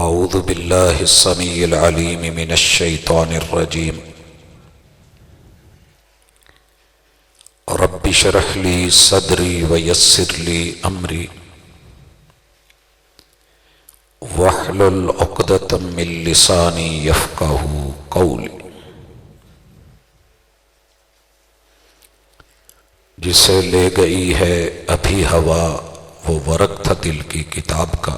اعوذ باللہ السمیع العلیم من الشیطان الرجیم رب اشرح لی صدری ویسر لی امری واحلل عقدۃ من لسانی یفقہوا قولی۔ جسے لے گئی ہے ابھی ہوا وہ ورق تھا دل کی کتاب کا،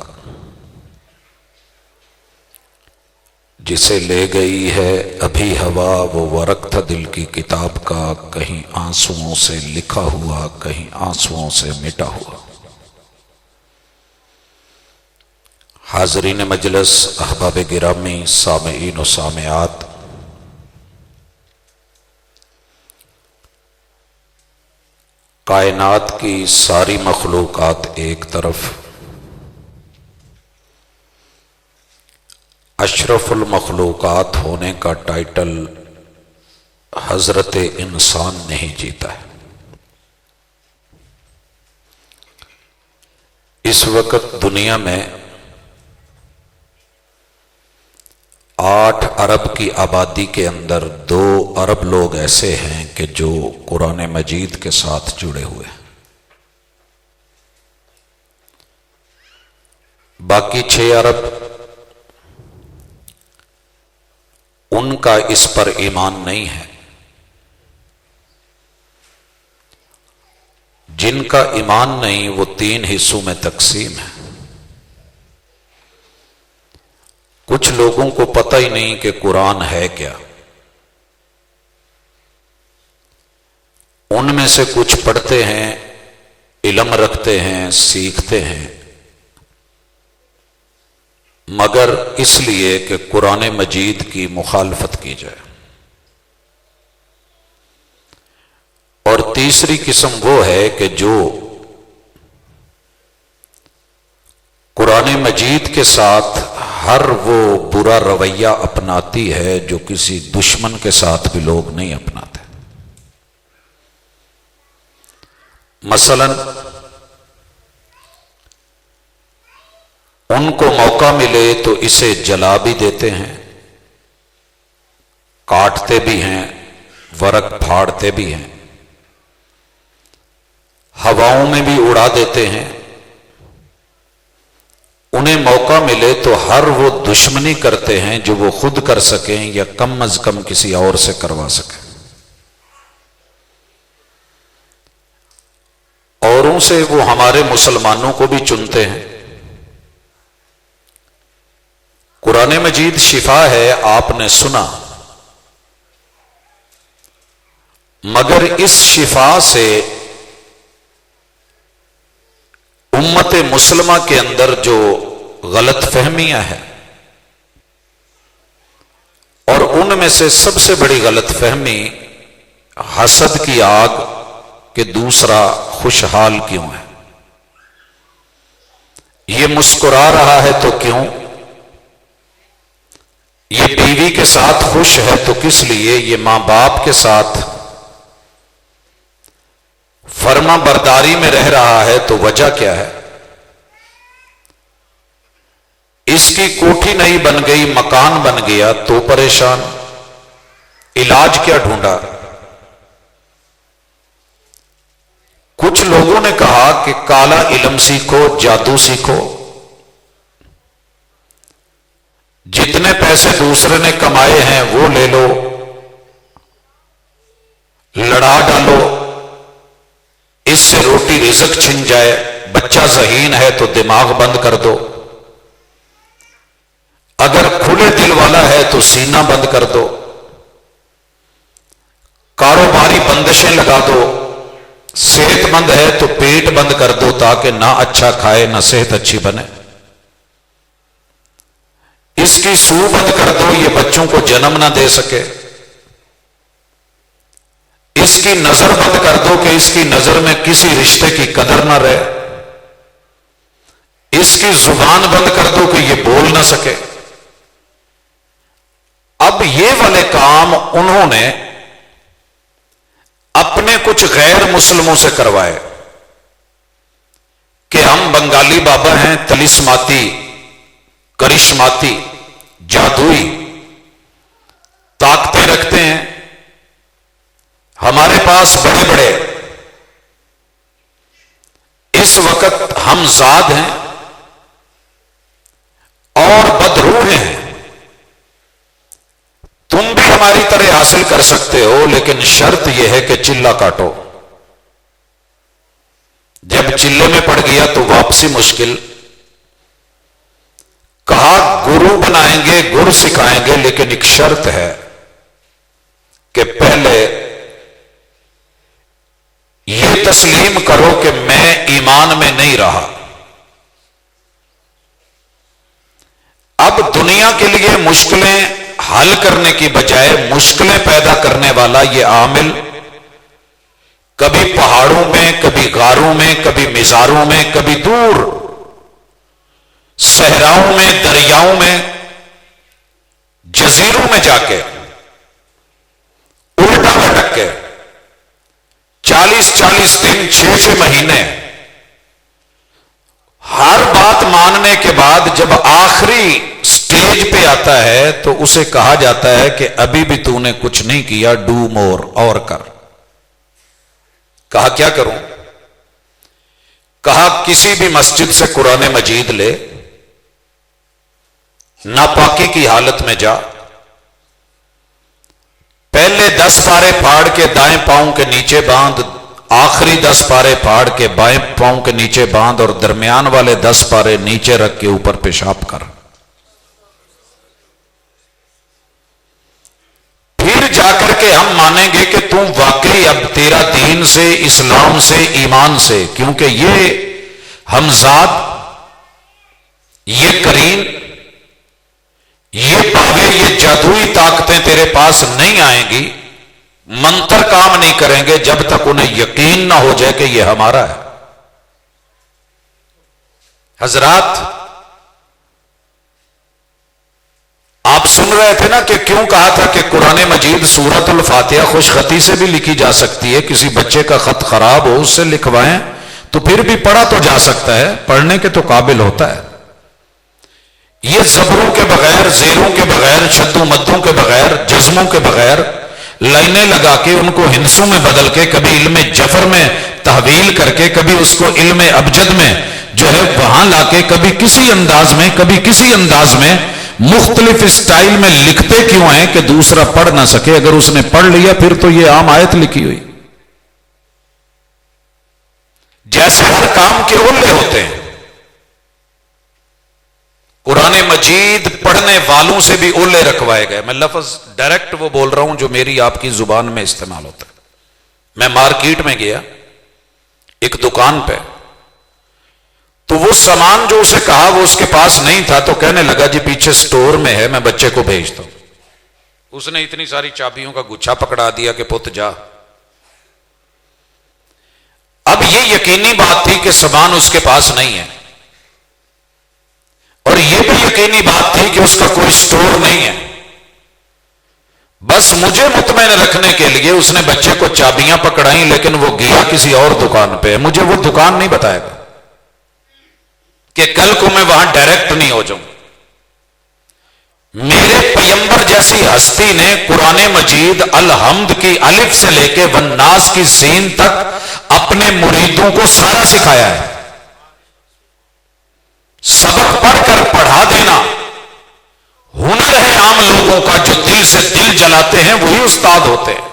جسے لے گئی ہے ابھی ہوا وہ ورق تھا دل کی کتاب کا، کہیں آنسوؤں سے لکھا ہوا کہیں آنسوؤں سے مٹا ہوا۔ حاضرین مجلس، احباب گرامی، سامعین و سامعات، کائنات کی ساری مخلوقات ایک طرف، اشرف المخلوقات ہونے کا ٹائٹل حضرت انسان نہیں جیتا ہے۔ اس وقت دنیا میں 8 ارب کی آبادی کے اندر 2 ارب لوگ ایسے ہیں کہ جو قرآن مجید کے ساتھ جڑے ہوئے ہیں، باقی 6 ارب ان کا اس پر ایمان نہیں ہے۔ جن کا ایمان نہیں وہ 3 حصوں میں تقسیم ہے۔ کچھ لوگوں کو پتہ ہی نہیں کہ قرآن ہے کیا، ان میں سے کچھ پڑھتے ہیں، علم رکھتے ہیں، سیکھتے ہیں، مگر اس لیے کہ قرآن مجید کی مخالفت کی جائے۔ اور تیسری قسم وہ ہے کہ جو قرآن مجید کے ساتھ ہر وہ برا رویہ اپناتی ہے جو کسی دشمن کے ساتھ بھی لوگ نہیں اپناتے۔ مثلاً ان کو موقع ملے تو اسے جلا بھی دیتے ہیں، کاٹتے بھی ہیں، ورق پھاڑتے بھی ہیں، ہواؤں میں بھی اڑا دیتے ہیں۔ انہیں موقع ملے تو ہر وہ دشمنی کرتے ہیں جو وہ خود کر سکیں یا کم از کم کسی اور سے کروا سکیں۔ اوروں سے وہ ہمارے مسلمانوں کو بھی چنتے ہیں۔ قرآن مجید شفا ہے، آپ نے سنا، مگر اس شفا سے امت مسلمہ کے اندر جو غلط فہمیاں ہیں، اور ان میں سے سب سے بڑی غلط فہمی حسد کی آگ کہ دوسرا خوشحال کیوں ہے، یہ مسکرا رہا ہے تو کیوں، یہ بیوی کے ساتھ خوش ہے تو کس لیے، یہ ماں باپ کے ساتھ فرما برداری میں رہ رہا ہے تو وجہ کیا ہے، اس کی کوٹھی نہیں بن گئی مکان بن گیا تو پریشان، علاج کیا ڈھونڈا۔ کچھ لوگوں نے کہا کہ کالا علم سیکھو، جادو سیکھو، جتنے پیسے دوسرے نے کمائے ہیں وہ لے لو، لڑا ڈالو، اس سے روٹی رزق چھن جائے، بچہ ذہین ہے تو دماغ بند کر دو، اگر کھلے دل والا ہے تو سینہ بند کر دو، کاروباری بندشیں لگا دو، صحت مند ہے تو پیٹ بند کر دو تاکہ نہ اچھا کھائے نہ صحت اچھی بنے، اس کی سو بند کر دو یہ بچوں کو جنم نہ دے سکے، اس کی نظر بند کر دو کہ اس کی نظر میں کسی رشتے کی قدر نہ رہے، اس کی زبان بند کر دو کہ یہ بول نہ سکے۔ اب یہ والے کام انہوں نے اپنے کچھ غیر مسلموں سے کروائے کہ ہم بنگالی بابا ہیں، تلسماتی کرشماتی، جادوئی طاقتیں رکھتے ہیں. ہمارے پاس بڑے بڑے اس وقت ہم زاد ہیں اور بدروح ہیں. تم بھی ہماری طرح حاصل کر سکتے ہو، لیکن شرط یہ ہے کہ چلہ کاٹو. جب چلے میں پڑ گیا تو واپسی مشکل. کہا گرو بنائیں گے، گر سکھائیں گے، لیکن ایک شرط ہے کہ پہلے یہ تسلیم کرو کہ میں ایمان میں نہیں رہا. اب دنیا کے لیے مشکلیں حل کرنے کی بجائے مشکلیں پیدا کرنے والا یہ عامل کبھی پہاڑوں میں، کبھی غاروں میں، کبھی مزاروں میں، کبھی دور صحراؤں میں، دریاؤں میں، جزیروں میں جا کے الٹا بھٹک کے 40 دن، 6 مہینے ہر بات ماننے کے بعد جب آخری سٹیج پہ آتا ہے تو اسے کہا جاتا ہے کہ ابھی بھی تو نے کچھ نہیں کیا، ڈو مور، اور کر. کہا کیا کروں؟ کہا کسی بھی مسجد سے قرآن مجید لے، ناپاکی کی حالت میں جا، پہلے 10 پارے پھاڑ کے دائیں پاؤں کے نیچے باندھ، آخری 10 پارے پھاڑ کے بائیں پاؤں کے نیچے باندھ، اور درمیان والے 10 پارے نیچے رکھ کے اوپر پیشاب کر. پھر جا کر کے ہم مانیں گے کہ تم واقعی اب تیرا دین سے، اسلام سے، ایمان سے، کیونکہ یہ ہمزاد، یہ کریم، یہ پاوے، یہ جادوئی طاقتیں تیرے پاس نہیں آئیں گی، منتر کام نہیں کریں گے جب تک انہیں یقین نہ ہو جائے کہ یہ ہمارا ہے. حضرات، آپ سن رہے تھے نا کہ کیوں کہا تھا کہ قرآن مجید سورۃ الفاتحہ خوش خطی سے بھی لکھی جا سکتی ہے. کسی بچے کا خط خراب ہو اس سے لکھوائیں تو پھر بھی پڑھا تو جا سکتا ہے، پڑھنے کے تو قابل ہوتا ہے. یہ زبروں کے بغیر، زیروں کے بغیر، شدوں مدوں کے بغیر، جزموں کے بغیر لائنیں لگا کے ان کو ہندسوں میں بدل کے، کبھی علم جفر میں تحویل کر کے، کبھی اس کو علم ابجد میں جو ہے وہاں لا کے، کبھی کسی انداز میں، کبھی کسی انداز میں، مختلف اسٹائل میں لکھتے کیوں ہیں کہ دوسرا پڑھ نہ سکے. اگر اس نے پڑھ لیا پھر تو یہ عام آیت لکھی ہوئی. جیسے ہر کام کے اولے ہوتے ہیں، قرآن مجید پڑھنے والوں سے بھی اولے رکھوائے گئے. میں لفظ ڈائریکٹ وہ بول رہا ہوں جو میری آپ کی زبان میں استعمال ہوتا ہے. میں مارکیٹ میں گیا ایک دکان پہ، تو وہ سامان جو اسے کہا وہ اس کے پاس نہیں تھا، تو کہنے لگا جی پیچھے سٹور میں ہے، میں بچے کو بھیجتا ہوں. اس نے اتنی ساری چابیوں کا گچھا پکڑا دیا کہ پت جا. اب یہ یقینی بات تھی کہ سامان اس کے پاس نہیں ہے، اور یہ بھی یقینی بات تھی کہ اس کا کوئی سٹور نہیں ہے. بس مجھے مطمئن رکھنے کے لیے اس نے بچے کو چابیاں پکڑائیں، لیکن وہ گیا کسی اور دکان پہ. مجھے وہ دکان نہیں بتائے گا کہ کل کو میں وہاں ڈائریکٹ نہیں ہو جاؤں. میرے پیمبر جیسی ہستی نے قرآن مجید الحمد کی الف سے لے کے والناس کی سین تک اپنے مریدوں کو سارا سکھایا ہے. سبق پڑھ کر پڑھا دینا ہنر ہے عام لوگوں کا، جو دل سے دل جلاتے ہیں وہی استاد ہوتے ہیں.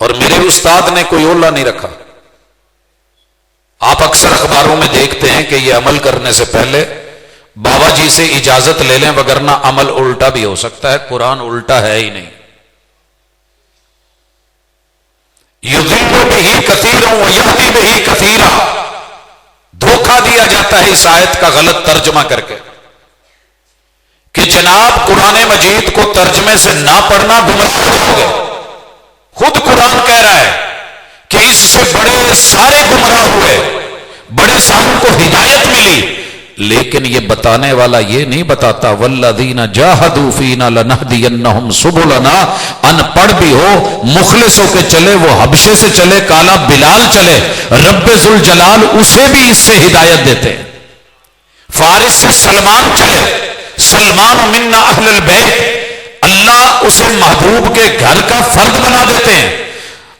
اور میرے استاد نے کوئی اولا نہیں رکھا. آپ اکثر اخباروں میں دیکھتے ہیں کہ یہ عمل کرنے سے پہلے بابا جی سے اجازت لے لیں، وگرنہ عمل الٹا بھی ہو سکتا ہے. قرآن الٹا ہے ہی نہیں. یضل بہ کثیرا ویہدی بہ کثیرا، دھوکہ دیا جاتا ہے اس آیت کا غلط ترجمہ کر کے کہ جناب قرآن مجید کو ترجمے سے نہ پڑھنا گمراہ ہو گئے. خود قرآن کہہ رہا ہے کہ اس سے بڑے سارے گمراہ ہوئے، بڑے ساروں کو ہدایت ملی، لیکن یہ بتانے والا یہ نہیں بتاتا والذین جاہدوا فینا لنہدینہم سبلنا. ان پڑھ بھی ہو، مخلص ہو کے چلے، وہ حبشے سے چلے، کالا بلال چلے، رب ذوالجلال اسے بھی اس سے ہدایت دیتے. فارس سے سلمان چلے، سلیمان منا اہل البیت، اللہ اسے محبوب کے گھر کا فرد بنا دیتے ہیں.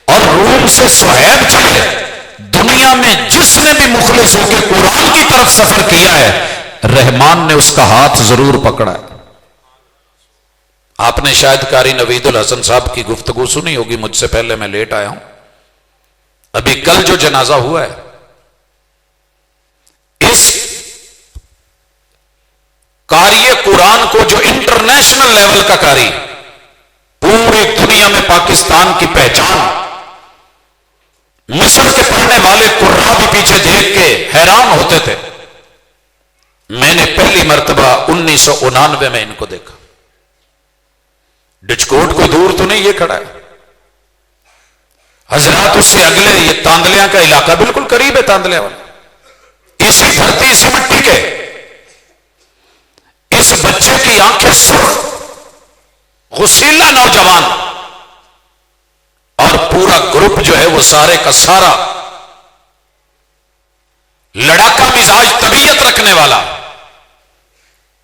اور روم سے صہیب چلے، دنیا میں جس نے بھی مخلص ہو کے قرآن کی طرف سفر کیا ہے، رحمان نے اس کا ہاتھ ضرور پکڑا ہے. آپ نے شاید قاری نوید الحسن صاحب کی گفتگو سنی ہوگی، مجھ سے پہلے میں لیٹ آیا ہوں. ابھی کل جو جنازہ ہوا ہے، اس قاری قرآن کو جو انٹرنیشنل لیول کا قاری، پوری دنیا میں پاکستان کی پہچان، مصر کے پڑھنے والے قراء بھی پیچھے دیکھ کے حیران ہوتے تھے. میں نے پہلی مرتبہ 1999 میں ان کو دیکھا. ڈچکوٹ کوئی دور تو نہیں، یہ کھڑا ہے حضرات. اس سے اگلے یہ تاندلیاں کا علاقہ بالکل قریب ہے، تاندلیاں والا. اسی دھرتی اسی مٹی کے اس بچے کی آنکھیں سرخ، غسیلہ نوجوان، اور پورا گروپ جو ہے وہ سارے کا سارا لڑاکا مزاج طبیعت رکھنے والا.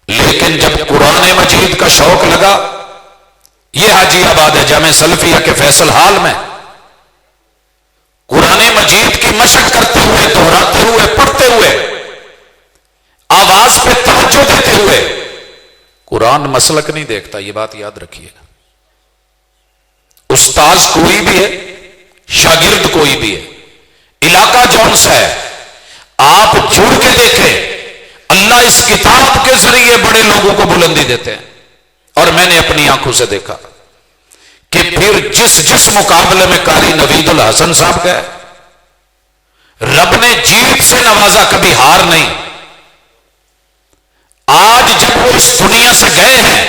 لیکن جب قرآن مجید کا شوق لگا، یہ حاجی آباد ہے جامع سلفیہ کے فیصل ہال میں، قرآن مجید کی مشق کرتے ہوئے، دہراتے ہوئے، پڑھتے ہوئے، آواز پہ توجہ دیتے ہوئے. قرآن مسلک نہیں دیکھتا، یہ بات یاد رکھیے. استاذ کوئی بھی ہے، شاگرد کوئی بھی ہے، علاقہ جون سا ہے، آپ جڑ کے دیکھیں، اللہ اس کتاب کے ذریعے بڑے لوگوں کو بلندی دیتے ہیں. اور میں نے اپنی آنکھوں سے دیکھا کہ پھر جس مقابلے میں قاری نوید الحسن صاحب گئے، رب نے جیت سے نوازا، کبھی ہار نہیں. آج جب وہ اس دنیا سے گئے ہیں،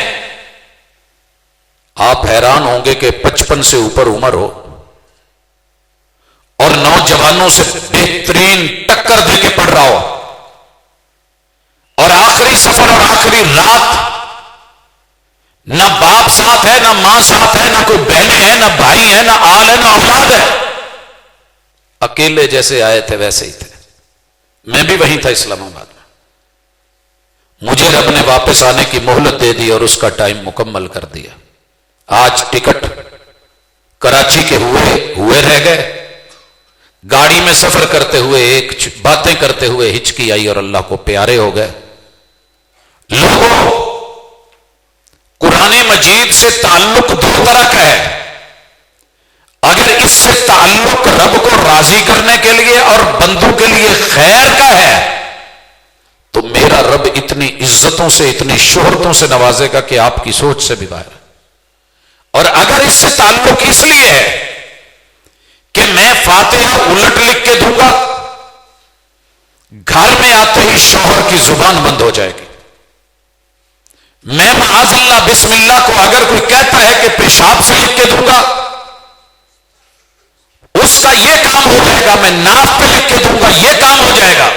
آپ حیران ہوں گے کہ 55 سے اوپر عمر ہو اور نوجوانوں سے بہترین ٹکر دے کے پڑھ رہا ہو، اور آخری سفر اور آخری رات، نہ باپ ساتھ ہے، نہ ماں ساتھ ہے، نہ کوئی بہنیں ہیں، نہ بھائی ہیں، نہ آل ہے، نہ اولاد ہے. اکیلے جیسے آئے تھے ویسے ہی تھے. میں بھی وہیں تھا اسلام آباد میں. مجھے رب نے واپس آنے کی مہلت دے دی اور اس کا ٹائم مکمل کر دیا. آج ٹکٹ کراچی کے ہوئے رہ گئے. گاڑی میں سفر کرتے ہوئے ایک باتیں کرتے ہوئے ہچکی آئی اور اللہ کو پیارے ہو گئے. لوگوں، قرآن مجید سے تعلق دو طرح کا ہے. اگر اس سے تعلق رب کو راضی کرنے کے لیے اور بندوں کے لیے خیر کا ہے تو میرا رب اتنی عزتوں سے، اتنی شہرتوں سے نوازے گا کہ آپ کی سوچ سے بھی باہر ہے. اور اگر اس سے تعلق اس لیے ہے کہ میں فاتحہ الٹ لکھ کے دوں گا، گھر میں آتے ہی شوہر کی زبان بند ہو جائے گی. میں معاذ اللہ بسم اللہ کو اگر کوئی کہتا ہے کہ پیشاب سے لکھ کے دوں گا، اس کا یہ کام ہو جائے گا. میں ناف پہ لکھ کے دوں گا، یہ کام ہو جائے گا.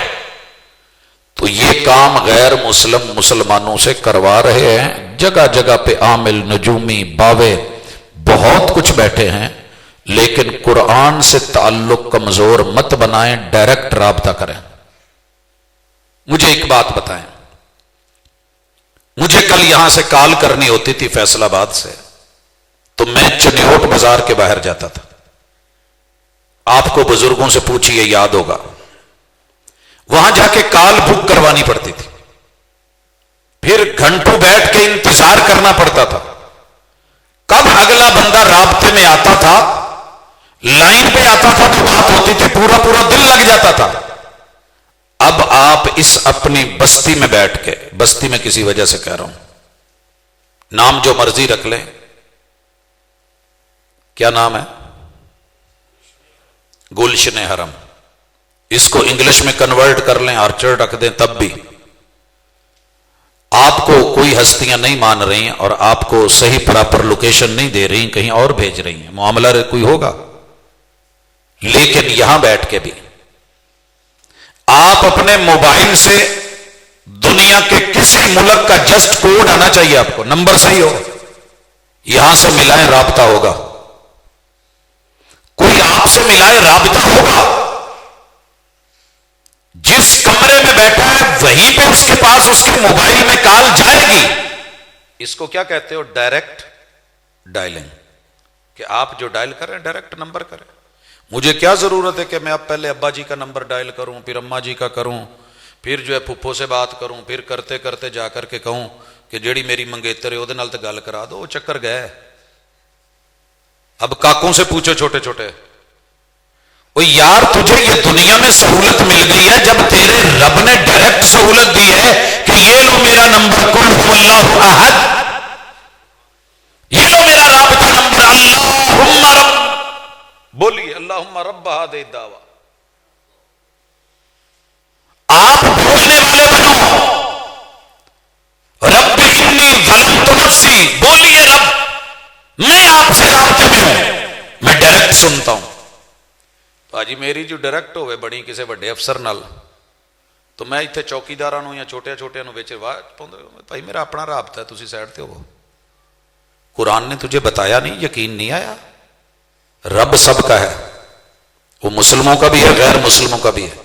تو یہ کام غیر مسلم مسلمانوں سے کروا رہے ہیں. جگہ جگہ پہ عامل، نجومی، باوے، بہت کچھ بیٹھے ہیں. لیکن قرآن سے تعلق کمزور مت بنائیں، ڈائریکٹ رابطہ کریں. مجھے ایک بات بتائیں، مجھے کل یہاں سے کال کرنی ہوتی تھی فیصل آباد سے، تو میں چنیوٹ بازار کے باہر جاتا تھا. آپ کو بزرگوں سے پوچھئے، یاد ہوگا، وہاں جا کے کال بک کروانی پڑتی تھی. پھر گھنٹوں بیٹھ کے انتظار کرنا پڑتا تھا کب اگلا بندہ رابطے میں آتا تھا. لائن پہ آتا تھا تو بات ہوتی تھی، پورا دل لگ جاتا تھا. اب آپ اس اپنی بستی میں بیٹھ کے، بستی میں کسی وجہ سے کہہ رہا ہوں، نام جو مرضی رکھ لیں. کیا نام ہے؟ گلشن حرم. اس کو انگلش میں کنورٹ کر لیں، آرچرڈ رکھ دیں، تب بھی آپ کو کوئی ہستیاں نہیں مان رہی ہیں اور آپ کو صحیح پراپر لوکیشن نہیں دے رہی، کہیں اور بھیج رہی ہیں. معاملہ کوئی ہوگا. لیکن یہاں بیٹھ کے بھی آپ اپنے موبائل سے دنیا کے کسی ملک کا جسٹ کوڈ آنا چاہیے، آپ کو نمبر صحیح ہو، یہاں سے ملائیں، رابطہ ہوگا. کوئی آپ سے ملائے، رابطہ ہوگا. جس کمرے میں بیٹھا ہے وہیں پہ اس کے پاس اس کے موبائل میں کال جائے گی. اس کو کیا کہتے ہو؟ ڈائریکٹ ڈائلنگ، کہ آپ جو ڈائل کریں ڈائریکٹ نمبر کریں. مجھے کیا ضرورت ہے کہ میں اب پہلے ابا جی کا نمبر ڈائل کروں، پھر اماں جی کا کروں، پھر جو ہے پھپھو سے بات کروں، پھر کرتے کرتے جا کر کے کہوں کہ جیڑی میری منگیتر ہے وہ نال تے گل کرا دو. وہ چکر گئے. اب کاکوں سے پوچھو چھوٹے چھوٹے، وہ یار تجھے یہ دنیا میں سہولت مل گئی ہے جب تیرے رب نے ڈائریکٹ سہولت دی ہے کہ یہ لو میرا نمبر قل هو اللہ احد، یہ لو میرا رابطہ نمبر اللہم رب، بولیے اللہم رب هذه الدعوة. آپ بولنے والے بنو، رب انی ظلمت نفسی، بولیے رب میں آپ سے رابطے میں ہوں، میں ڈائریکٹ سنتا ہوں. باجی میری جو ڈائریکٹ ہوئے بڑی کسی بڑے افسر نال تو میں اتنے چوکیداراں یا چھوٹے چھوٹے وچ بھائی میرا اپنا رابطہ ہے، تسی سائڈ تے ہو. قرآن نے تجھے بتایا نہیں؟ یقین نہیں آیا؟ رب سب کا ہے، وہ مسلموں کا بھی ہے غیر مسلموں کا بھی ہے.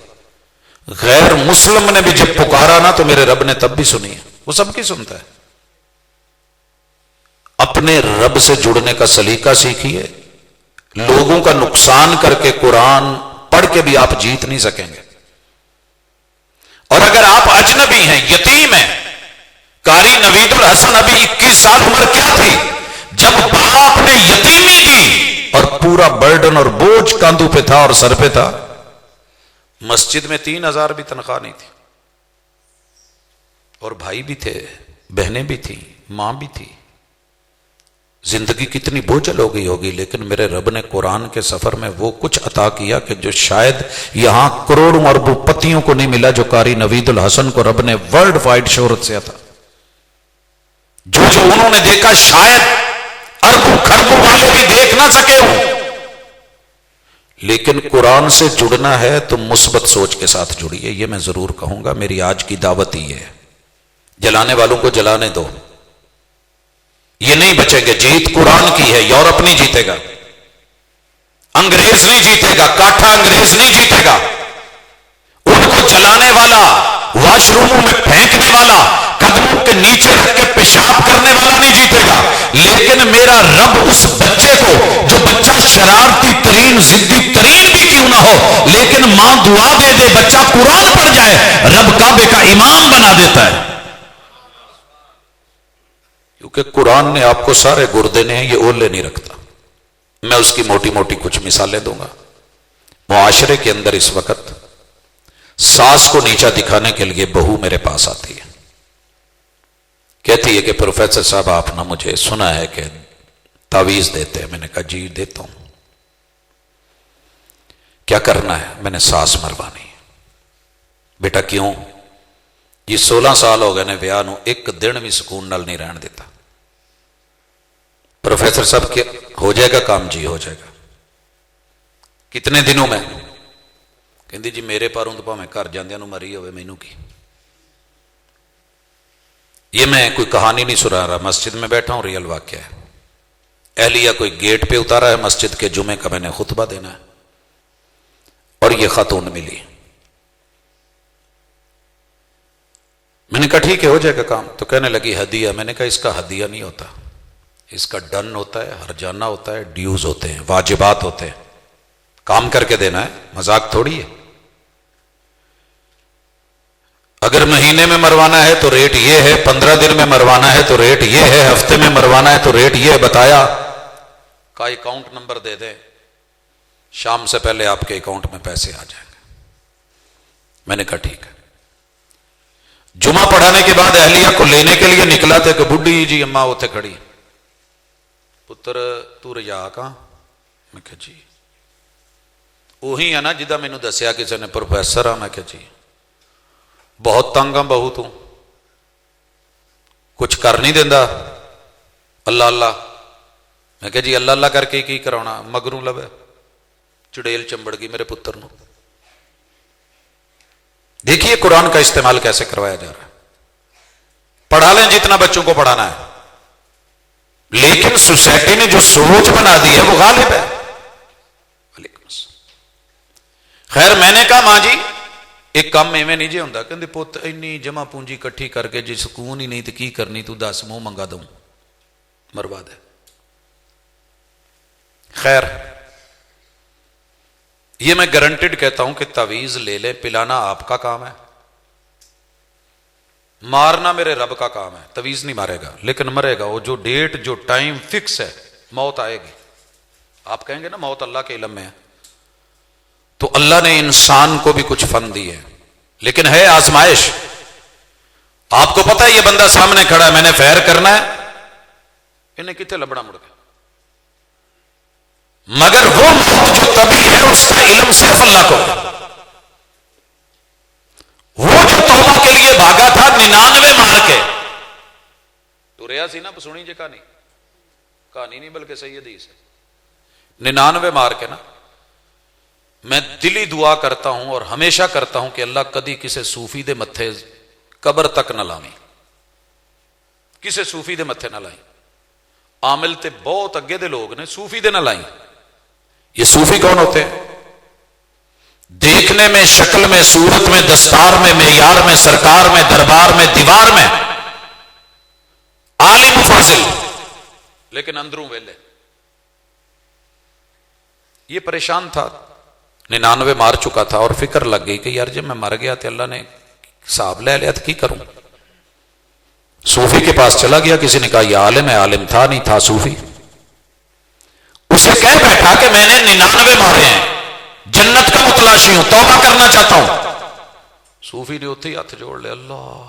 غیر مسلم نے بھی جب پکارا نا تو میرے رب نے تب بھی سنی ہے. وہ سب کی سنتا ہے. اپنے رب سے جڑنے کا سلیقہ سیکھیے. لوگوں کا نقصان کر کے قرآن پڑھ کے بھی آپ جیت نہیں سکیں گے. اور اگر آپ اجنبی ہیں، یتیم ہیں، قاری نوید الحسن ابھی 21 سال عمر کیا تھی جب باپ نے یتیمی کی اور پورا برڈن اور بوجھ کاندھوں پہ تھا اور سر پہ تھا. مسجد میں 3000 بھی تنخواہ نہیں تھی، اور بھائی بھی تھے، بہنیں بھی تھیں، ماں بھی تھی. زندگی کتنی بوجھل ہو گئی ہوگی، لیکن میرے رب نے قرآن کے سفر میں وہ کچھ عطا کیا کہ جو شاید یہاں کروڑوں اربوں پتیوں کو نہیں ملا، جو قاری نوید الحسن کو رب نے ورلڈ وائڈ شہرت سے عطا. جو انہوں نے دیکھا شاید اربوں خربوں والے بھی دیکھ نہ سکے ہوں. لیکن قرآن سے جڑنا ہے تو مثبت سوچ کے ساتھ جڑیے. یہ میں ضرور کہوں گا، میری آج کی دعوت ہی ہے. جلانے والوں کو جلانے دو، یہ نہیں بچیں گے. جیت قرآن کی ہے، یورپ نہیں جیتے گا، انگریز نہیں جیتے گا، کاٹھا انگریز نہیں جیتے گا. ان کو جلانے والا، واش روموں میں پھینکنے والا، قدموں کے نیچے رکھ کے پیشاب کرنے والا نہیں جیتے گا. لیکن میرا رب اس بچے کو، جو بچہ شرارتی ترین ضدی ترین بھی کیوں نہ ہو، لیکن ماں دعا دے دے بچہ قرآن پڑھ جائے، رب کعبے کا امام بنا دیتا ہے. کیونکہ قرآن نے آپ کو سارے گر دینے ہیں، یہ اولے نہیں رکھتا. میں اس کی موٹی موٹی کچھ مثالیں دوں گا. معاشرے کے اندر اس وقت ساس کو نیچا دکھانے کے لیے بہو میرے پاس آتی ہے، کہتی ہے کہ پروفیسر صاحب آپ نے مجھے سنا ہے کہ تعویذ دیتے ہیں. میں نے کہا جی دیتا ہوں. کیا کرنا ہے؟ میں نے ساس مروانی ہے. بیٹا کیوں؟ یہ 16 سال ہو گئے نے ویاہ نو، ایک دن بھی سکون نال نہیں رہن دیتا. پروفیسر صاحب کیا ہو جائے گا کام؟ جی ہو جائے گا. کتنے دنوں میں؟ کہندی جی میرے پاروں تو پاویں گھر جاندیاں نو مری ہوئے، مینوں کی. یہ میں کوئی کہانی نہیں سنا رہا، مسجد میں بیٹھا ہوں، ریئل واقعہ ہے. اہلیہ کوئی گیٹ پہ اتارا ہے مسجد کے، جمعے کا میں نے خطبہ دینا ہے، اور یہ خاتون ملی. میں نے کہا ٹھیک ہے ہو جائے گا کام. تو کہنے لگی ہدیہ. میں نے کہا اس کا ہدیہ نہیں ہوتا، اس کا ڈن ہوتا ہے، ہرجانہ ہوتا ہے، ڈیوز ہوتے ہیں، واجبات ہوتے ہیں. کام کر کے دینا ہے، مذاق تھوڑی ہے. اگر مہینے میں مروانا ہے تو ریٹ یہ ہے، 15 دن میں مروانا ہے تو ریٹ یہ ہے، ہفتے میں مروانا ہے تو ریٹ یہ ہے. بتایا کا اکاؤنٹ نمبر دے دیں، شام سے پہلے آپ کے اکاؤنٹ میں پیسے آ جائیں گے. میں نے کہا ٹھیک ہے. جمعہ پڑھانے کے بعد اہلیہ کو لینے کے لیے نکلا تھا کہ بڈھی جی اماں اتنے کھڑی. پتر تو رجا کہاں؟ میں کہا جی وہی ہے نا جدہ مینوں دسیا کسی نے، پروفیسر ہاں. میں کہا جی بہت تنگ ہاں بہو تو، کچھ کر نہیں دینا، اللہ اللہ. میں کہا جی اللہ اللہ کر کے کی کراؤنا؟ مگروں لبے چڑیل چمبڑ گئی میرے پتر نو. دیکھیے قرآن کا استعمال کیسے کروایا جا رہا ہے. پڑھا لیں جتنا بچوں کو پڑھانا ہے، لیکن سوسائٹی نے جو سوچ بنا دی ہے وہ غالب ہے. خیر میں نے کہا ماں جی ایک کام ایویں نہیں جی ہوتا کہ پت اینی جمع پونجی کٹھی کر کے جی سکون ہی نہیں تو کی کرنی تو دس منہ منگا دوں برباد ہے. خیر یہ میں گارنٹیڈ کہتا ہوں کہ تعویذ لے لیں، پلانا آپ کا کام ہے، مارنا میرے رب کا کام ہے. تعویذ نہیں مارے گا لیکن مرے گا وہ جو ڈیٹ جو ٹائم فکس ہے، موت آئے گی. آپ کہیں گے نا موت اللہ کے علم میں ہے، تو اللہ نے انسان کو بھی کچھ فن دی ہے لیکن ہے آزمائش. آپ کو پتا ہے یہ بندہ سامنے کھڑا ہے، میں نے فیر کرنا ہے، انہیں کتنے لبنا مڑ کے، مگر وہ موت جو طبی ہے اس کا علم صرف اللہ کو. وہ جو توبہ کے لیے بھاگا تھا 99 مار کے تو ریا سی نا، سنی جی کہانی نہیں بلکہ صحیح حدیث ہے. 99 مار کے نا، میں دلی دعا کرتا ہوں اور ہمیشہ کرتا ہوں کہ اللہ کدی کسی صوفی دے متھے قبر تک نہ لاویں، کسی صوفی دے متھے نہ لائیں. عامل تے بہت اگے دے لوگ نے، صوفی دے نہ لائیں. یہ صوفی کون ہوتے ہیں؟ دیکھنے میں، شکل میں، صورت میں، دستار میں، معیار میں، سرکار میں، دربار میں، دیوار میں عالم فاضل لیکن اندروں ویلے. یہ پریشان تھا، 99 مار چکا تھا اور فکر لگ گئی کہ یار جب میں مر گیا تو اللہ نے حساب لے لیا تو کی کروں. صوفی کے پاس چلا گیا، کسی نے کہا یہ عالم ہے، عالم تھا نہیں، تھا صوفی. اسے کہہ بیٹھا کہ میں نے 99 مارے ہیں، جنت کا متلاشی ہوں، توبہ کرنا چاہتا ہوں. صوفی نے اتنے ہی ہاتھ جوڑ لے، اللہ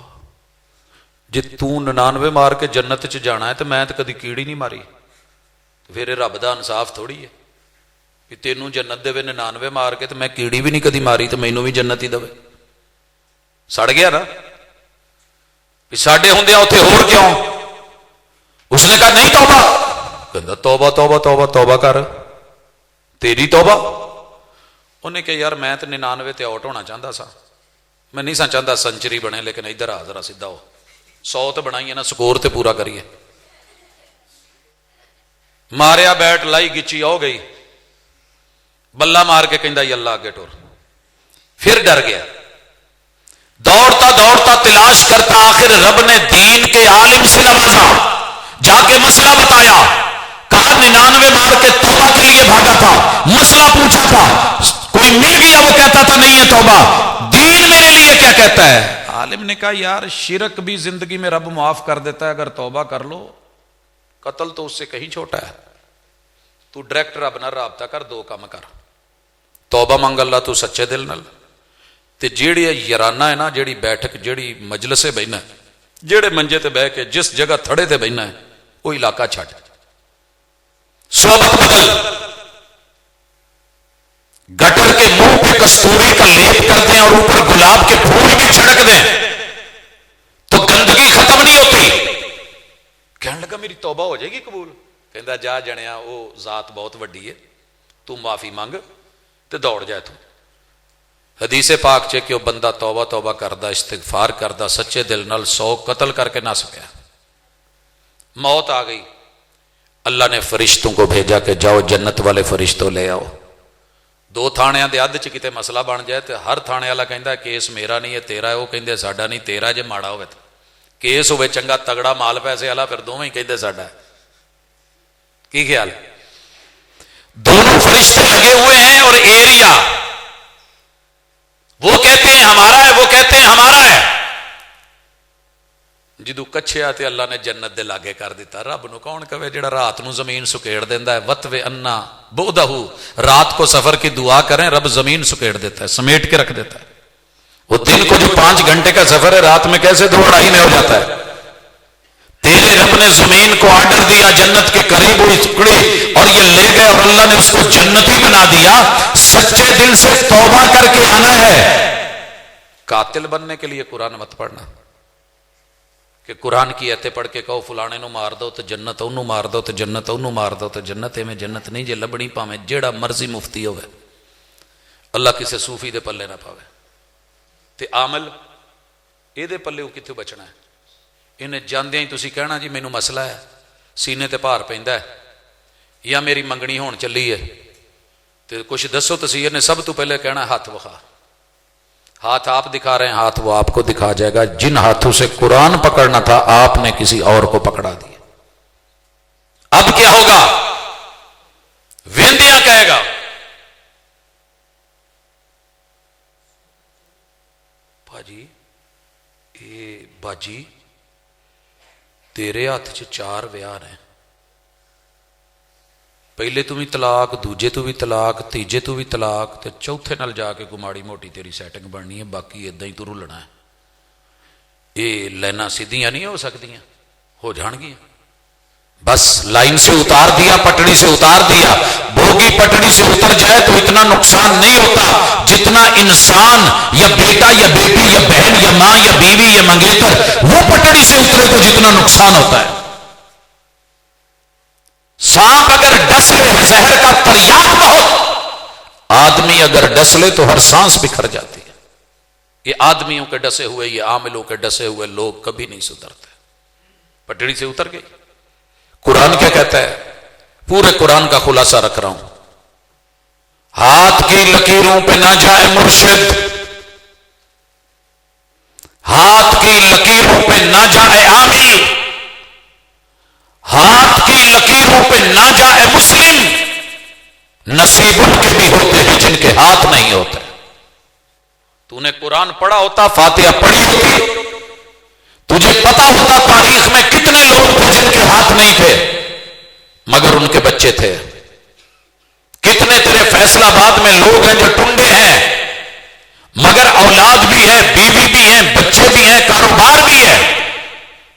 جی تو 99 مار کے جنت چ جانا ہے تو میں تو کدی کیڑی نہیں ماری، پھر رب دا انصاف تھوڑی ہے کہ تینوں جنت دے 99 مار کے تو میں کیڑی بھی نہیں کدی ماری تو مینوں بھی جنت ہی دے. سڑ گیا نا، ساڈے ہوندے اتنے ہور کیوں؟ اس نے کہا نہیں توبہ، کہندا توبہ توبہ توبہ توبہ کر، تیری توبہ. انہیں کہا یار میں تو 99 تے آؤٹ ہونا چاہتا سا، میں نہیں سا چاہتا سنچری بنے، لیکن ادھر آ ذرا سیدھا ہو، 100 تے بنائیے نا، سکور تے پورا کریے. ماریا بیٹ لائی گچی ہو گئی، بلا مار کے کہندا یا اللہ آگے ٹور. پھر ڈر گیا، دوڑتا دوڑتا تلاش کرتا، آخر رب نے دین کے عالم سے نوازا، جا کے مسئلہ بتایا. کہا 99 مار کے توبہ کے لیے بھاگا تھا، مسئلہ پوچھا تھا، کوئی مل گیا وہ کہتا تھا نہیں ہے توبہ، دین میرے لیے کیا کہتا ہے؟ عالم نے کہا یار شرک بھی زندگی میں رب معاف کر دیتا ہے اگر توبہ کر لو، قتل تو اس سے کہیں چھوٹا ہے. تو ڈائریکٹ رب نہ رابطہ کر، دو کام کر، توبہ منگ اللہ تو سچے دل نال، تے جیڑی یارانہ ہے نا، جیڑی بیٹھک، جیڑی مجلسے بہنا ہے، جیڑے منجے تے بہ کے جس جگہ تھڑے تے بہنا ہے، وہ علاقہ چھٹ، صحبت بدل. گٹر کے منہ پہ کستوری کا لیپ کر دیں اور اوپر گلاب کے پھول بھی چھڑک دیں تو گندگی ختم نہیں ہوتی. کہنے لگا میری توبہ ہو جائے گی قبول؟ کہندا جا جنیا وہ ذات بہت وڈی ہے، تو معافی مانگ تے دوڑ جائے. تو حدیث پاک چے کہ وہ بندہ توبہ توبہ کردہ، استغفار کردہ، سچے دل نال 100 قتل کر کے نس پیا. موت آ گئی، اللہ نے فرشتوں کو بھیجا کہ جاؤ جنت والے فرشتوں لے آؤ. 2 تھانیاں دے ادھ چ کتے مسئلہ بن جائے تو ہر تھانے والا کہندا کیس میرا نہیں ہے تیرا ہے، وہ کہندے ساڈا نہیں، تیرا جے ماڑا ہوئے تو کیس ہوئے چنگا تگڑا مال پیسے والا پھر دونوں ہی کہندے ساڈا ہے. کی خیال؟ دونوں فرشتے لگے ہوئے ہیں اور ایریا، وہ کہتے ہیں ہمارا ہے، وہ کہتے ہیں ہمارا ہے. جدو کچھیا تے اللہ نے جنت دے لاگے کر دیتا. رب نو کون کہے جڑا رات نو زمین سکیڑ دیندا ہے، وتوے انا بودہ، رات کو سفر کی دعا کریں رب زمین سکیڑ دیتا ہے، سمیٹ کے رکھ دیتا ہے. وہ دن کو جو 5 گھنٹے کا سفر ہے رات میں کیسے 2-2.5 میں ہو جاتا ہے. تیرے رب نے زمین کو آرڈر دیا جنت کے قریب ہوئی ٹکڑی اور یہ لے گئے اور اللہ نے اس کو جنتی بنا دیا. سچے دل سے توبہ کر کے آنا ہے. قاتل بننے کے لیے قرآن مت پڑھنا کہ قرآن کی ایتیں پڑھ کے کہو فلانے نو مار دو تو جنت، انہوں مار دو تو جنت، انہوں مار دو تو جنت. میں جنت نہیں جے لبنی پاویں جیڑا مرضی مفتی ہوئے، اللہ کسے صوفی دے پلے نہ پاوے. تے عامل اے دے پلے کتھوں بچنا ہے؟ انہیں جاندیاں ہی تسی کہنا جی مینوں مسئلہ ہے، سینے تے بھار پیندا ہے یا میری منگنی ہون چلی ہے تے کچھ دسو تسی. نے سب تو پہلے کہنا ہاتھ وکھا. ہاتھ آپ دکھا رہے ہیں، ہاتھ وہ آپ کو دکھا جائے گا۔ جن ہاتھوں سے قرآن پکڑنا تھا آپ نے کسی اور کو پکڑا دیا۔ اب کیا ہوگا؟ ویندیاں کہے گا باجی اے باجی تیرے ہاتھ چ 4 ویاہ ہیں، پہلے تو بھی طلاق، دوجے تو بھی طلاق، تیجے تو بھی طلاق، تے چوتھے نال جا کے کوئی ماڑی موٹی تیری سیٹنگ بننی ہے، باقی اداں ہی تو رلنا ہے۔ یہ لائناں سیدھیاں نہیں ہو سکتیاں، ہو جان گیاں۔ بس لائن سے اتار دیا، پٹڑی سے اتار دیا۔ بوگی پٹڑی سے اتر جائے تو اتنا نقصان نہیں ہوتا جتنا انسان یا بیٹا یا بیٹی یا بہن یا ماں یا بیوی یا منگیتر وہ پٹڑی سے اترے تو جتنا نقصان ہوتا ہے۔ سانپ اگر ڈس لے زہر کا تریاق بہت، آدمی اگر ڈس لے تو ہر سانس بکھر جاتی ہے۔ یہ آدمیوں کے ڈسے ہوئے، یہ عاملوں کے ڈسے ہوئے لوگ کبھی نہیں سدھرتے۔ پٹڑی سے اتر گئی۔ قرآن کیا کہتا ہے؟ پورے قرآن کا خلاصہ رکھ رہا ہوں۔ ہاتھ کی لکیروں پہ نہ جائے مرشد، ہاتھ کی لکیروں پہ نہ جائے عامل، ہاتھ کی لکیروں پہ نہ جائے مسلم، نصیب ان کے بھی ہوتے ہیں جن کے ہاتھ نہیں ہوتے۔ تو نے قرآن پڑھا ہوتا، فاتحہ پڑھی ہوتی، تجھے پتا ہوتا تاریخ میں کتنے لوگ تھے جن کے ہاتھ نہیں تھے مگر ان کے بچے تھے۔ کتنے تیرے فیصل آباد میں لوگ ہیں جو ٹنڈے ہیں مگر اولاد بھی ہے، بیوی بھی ہیں، بچے بھی ہیں، کاروبار بھی ہے،